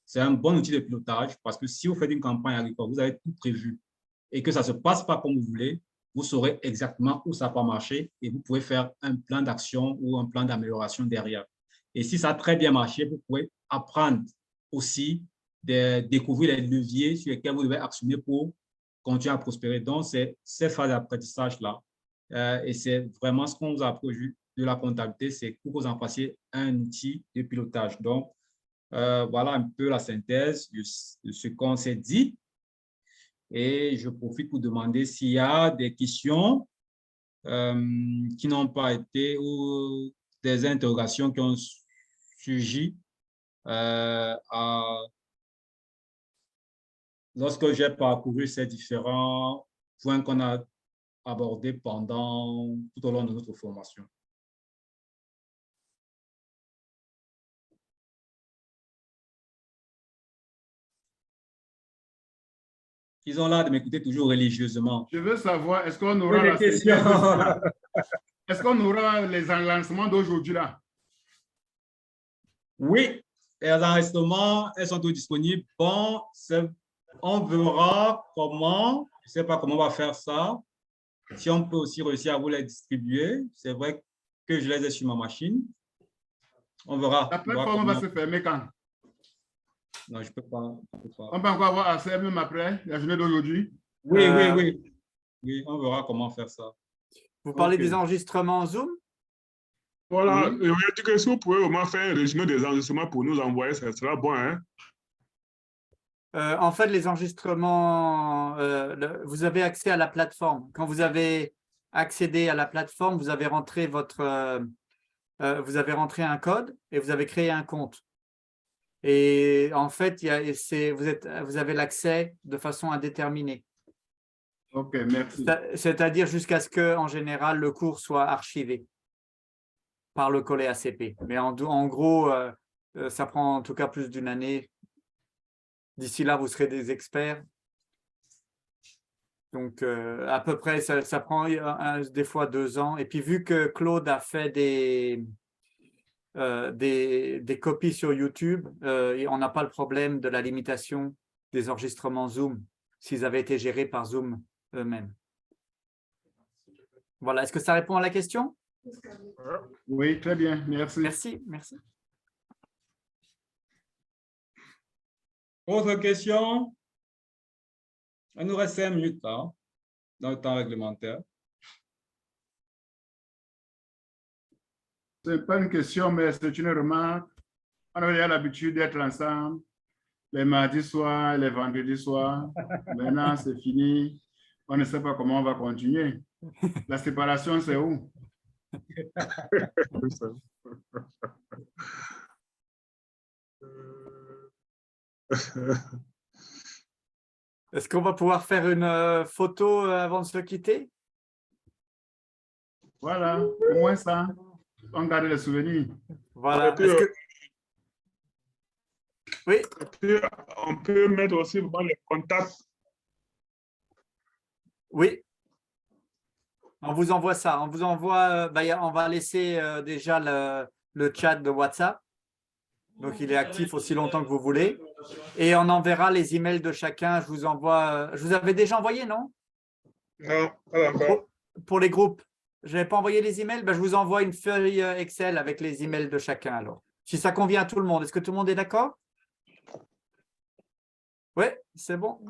C'est un bon outil de pilotage parce que si vous faites une campagne agricole, vous avez tout prévu et que ça ne se passe pas comme vous voulez, vous saurez exactement où ça n'a pas marché et vous pouvez faire un plan d'action ou un plan d'amélioration derrière. Et si ça a très bien marché, vous pouvez apprendre aussi de découvrir les leviers sur lesquels vous devez actionner pour continuer à prospérer. Donc, c'est ces phases d'apprentissage-là. Et c'est vraiment ce qu'on vous a appris de la comptabilité, c'est pour que vous en fassiez un outil de pilotage. Donc, voilà un peu la synthèse de ce qu'on s'est dit. Et je profite pour demander s'il y a des questions qui n'ont pas été ou des interrogations qui ont surgi lorsque j'ai parcouru ces différents points qu'on a abordés tout au long de notre formation. Ils ont l'air de m'écouter toujours religieusement. Je veux savoir, est-ce qu'on aura la séquence? Est-ce qu'on aura les enlancements d'aujourd'hui là? Oui, les enregistrements, elles sont tous disponibles. Bon, on verra comment, je ne sais pas comment on va faire ça. Si on peut aussi réussir à vous les distribuer, c'est vrai que je les ai sur ma machine. On verra. La plateforme va se fermer quand? Non, je ne peux pas. On peut encore avoir accès même après la journée d'aujourd'hui? Oui, oui. Oui, on verra comment faire ça. Vous parlez des enregistrements Zoom? Voilà, je voulais dire que si vous pouvez vraiment faire un résumé des enregistrements pour nous envoyer, ça sera bon. Hein? En fait, les enregistrements, vous avez accès à la plateforme. Quand vous avez accédé à la plateforme, vous avez rentré vous avez rentré un code et vous avez créé un compte. Et en fait, vous avez l'accès de façon indéterminée. OK, merci. C'est-à-dire jusqu'à ce que, en général, le cours soit archivé par le collège ACP. Mais en gros, ça prend en tout cas plus d'une année. D'ici là, vous serez des experts. Donc, à peu près, ça prend des fois 2 ans. Et puis, vu que Claude a fait des copies sur YouTube, on n'a pas le problème de la limitation des enregistrements Zoom s'ils avaient été gérés par Zoom eux-mêmes. Voilà, est-ce que ça répond à la question? Oui, très bien, merci. Merci. Autre question? Il nous reste 5 minutes là, dans le temps réglementaire. Ce n'est pas une question, mais c'est une remarque. On avait déjà l'habitude d'être ensemble les mardis soirs, les vendredis soirs. Maintenant, c'est fini. On ne sait pas comment on va continuer. La séparation, c'est où? Est-ce qu'on va pouvoir faire une photo avant de se quitter? Voilà, au moins ça. On garde les souvenirs. Voilà. Oui. On peut mettre aussi les contacts. Oui. On vous envoie ça. On vous envoie. On va laisser déjà le chat de WhatsApp. Donc, il est actif aussi longtemps que vous voulez. Et on enverra les emails de chacun. Je vous envoie. Je vous avais déjà envoyé, non? Non, pas encore. Pour les groupes. Je n'avais pas envoyé les emails. Je vous envoie une feuille Excel avec les emails de chacun alors. Si ça convient à tout le monde. Est-ce que tout le monde est d'accord? Oui, c'est bon.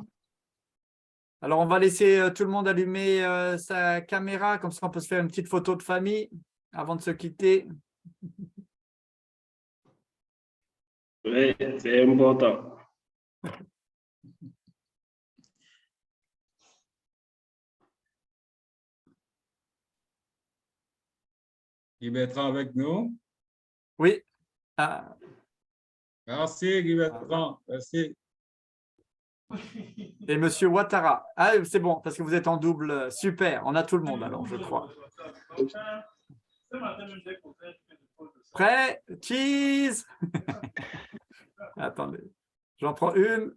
Alors, on va laisser tout le monde allumer sa caméra. Comme ça, on peut se faire une petite photo de famille avant de se quitter. Oui, c'est important. Guy Bertrand avec nous? Oui. Merci, Guy Bertrand. Merci. Et Monsieur Ouattara. Ah, c'est bon, parce que vous êtes en double. Super, on a tout le monde alors, je crois. Prêt? Cheese. Attendez, j'en prends une.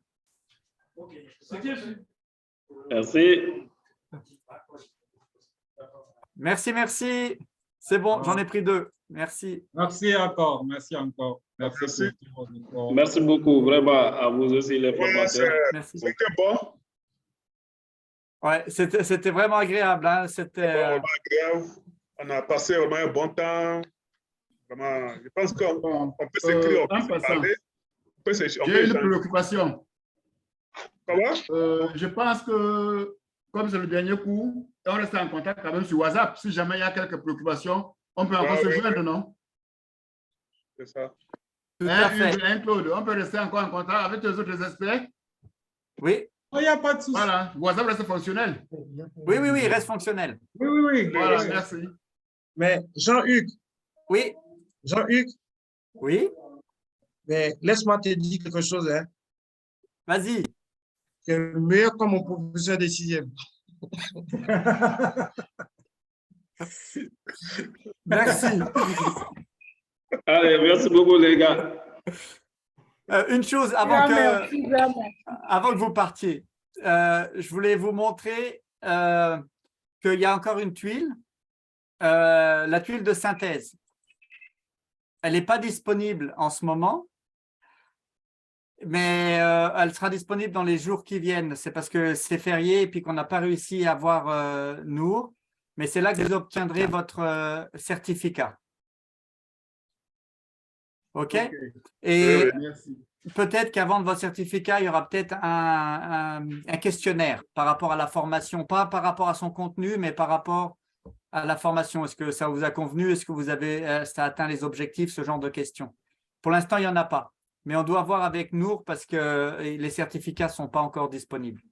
Merci. Merci, merci. C'est bon, j'en ai pris 2. Merci. Merci encore. Merci encore. Merci. Merci beaucoup, vraiment, à vous aussi, les formateurs. Merci. C'était bon. Ouais, c'était vraiment agréable. Hein? C'était Vraiment agréable. On a passé vraiment un bon temps. Vraiment, je pense qu'on peut s'écrire, on peut se parler. J'ai une préoccupation. Comment? Je pense que, comme c'est le dernier cours, on reste en contact quand même sur WhatsApp. Si jamais il y a quelques préoccupations, on peut encore se joindre, non? C'est ça. tout à fait. Claude, on peut rester encore en contact avec les autres experts? Oui. Il n'y a pas de souci. Voilà, WhatsApp reste fonctionnel. Oui, il reste fonctionnel. Oui. Voilà, merci. Mais Jean-Hugues. Oui. Jean-Hugues. Oui. Mais laisse-moi te dire quelque chose. Hein. Vas-y. Tu es le meilleur comme mon professeur de 6e. Merci. Allez, merci beaucoup, les gars. Une chose avant que vous partiez, je voulais vous montrer qu'il y a encore une tuile, la tuile de synthèse. Elle n'est pas disponible en ce moment, mais elle sera disponible dans les jours qui viennent. C'est parce que c'est férié et puis qu'on n'a pas réussi à avoir Nour, mais c'est là que vous obtiendrez votre certificat. OK? Et peut-être qu'avant de votre certificat, il y aura peut-être un questionnaire par rapport à la formation, pas par rapport à son contenu, mais par rapport à la formation. Est-ce que ça vous a convenu? Est-ce que ça a atteint les objectifs? Ce genre de questions. Pour l'instant, il n'y en a pas. Mais on doit voir avec Nour parce que les certificats ne sont pas encore disponibles.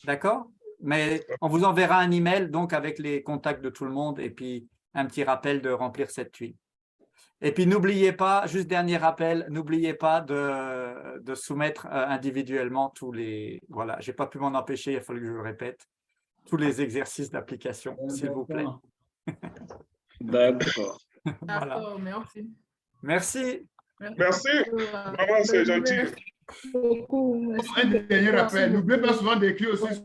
D'accord? Mais on vous enverra un email donc avec les contacts de tout le monde et puis un petit rappel de remplir cette tuile. Et puis, n'oubliez pas, juste dernier rappel, n'oubliez pas de soumettre individuellement tous les… Voilà, je n'ai pas pu m'en empêcher, il a fallu que je le répète, tous les exercices d'application, s'il vous plaît. D'accord. Voilà. Merci. Merci. Vraiment, c'est gentil. Beaucoup. Un dernier rappel, n'oubliez pas souvent d'écrire aussi.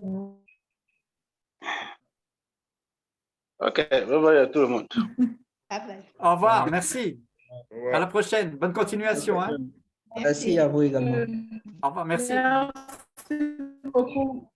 OK, bye bye à tout le monde. Au revoir, merci. À la prochaine. Bonne continuation. Hein. Merci à vous également. Au revoir, merci. Merci beaucoup.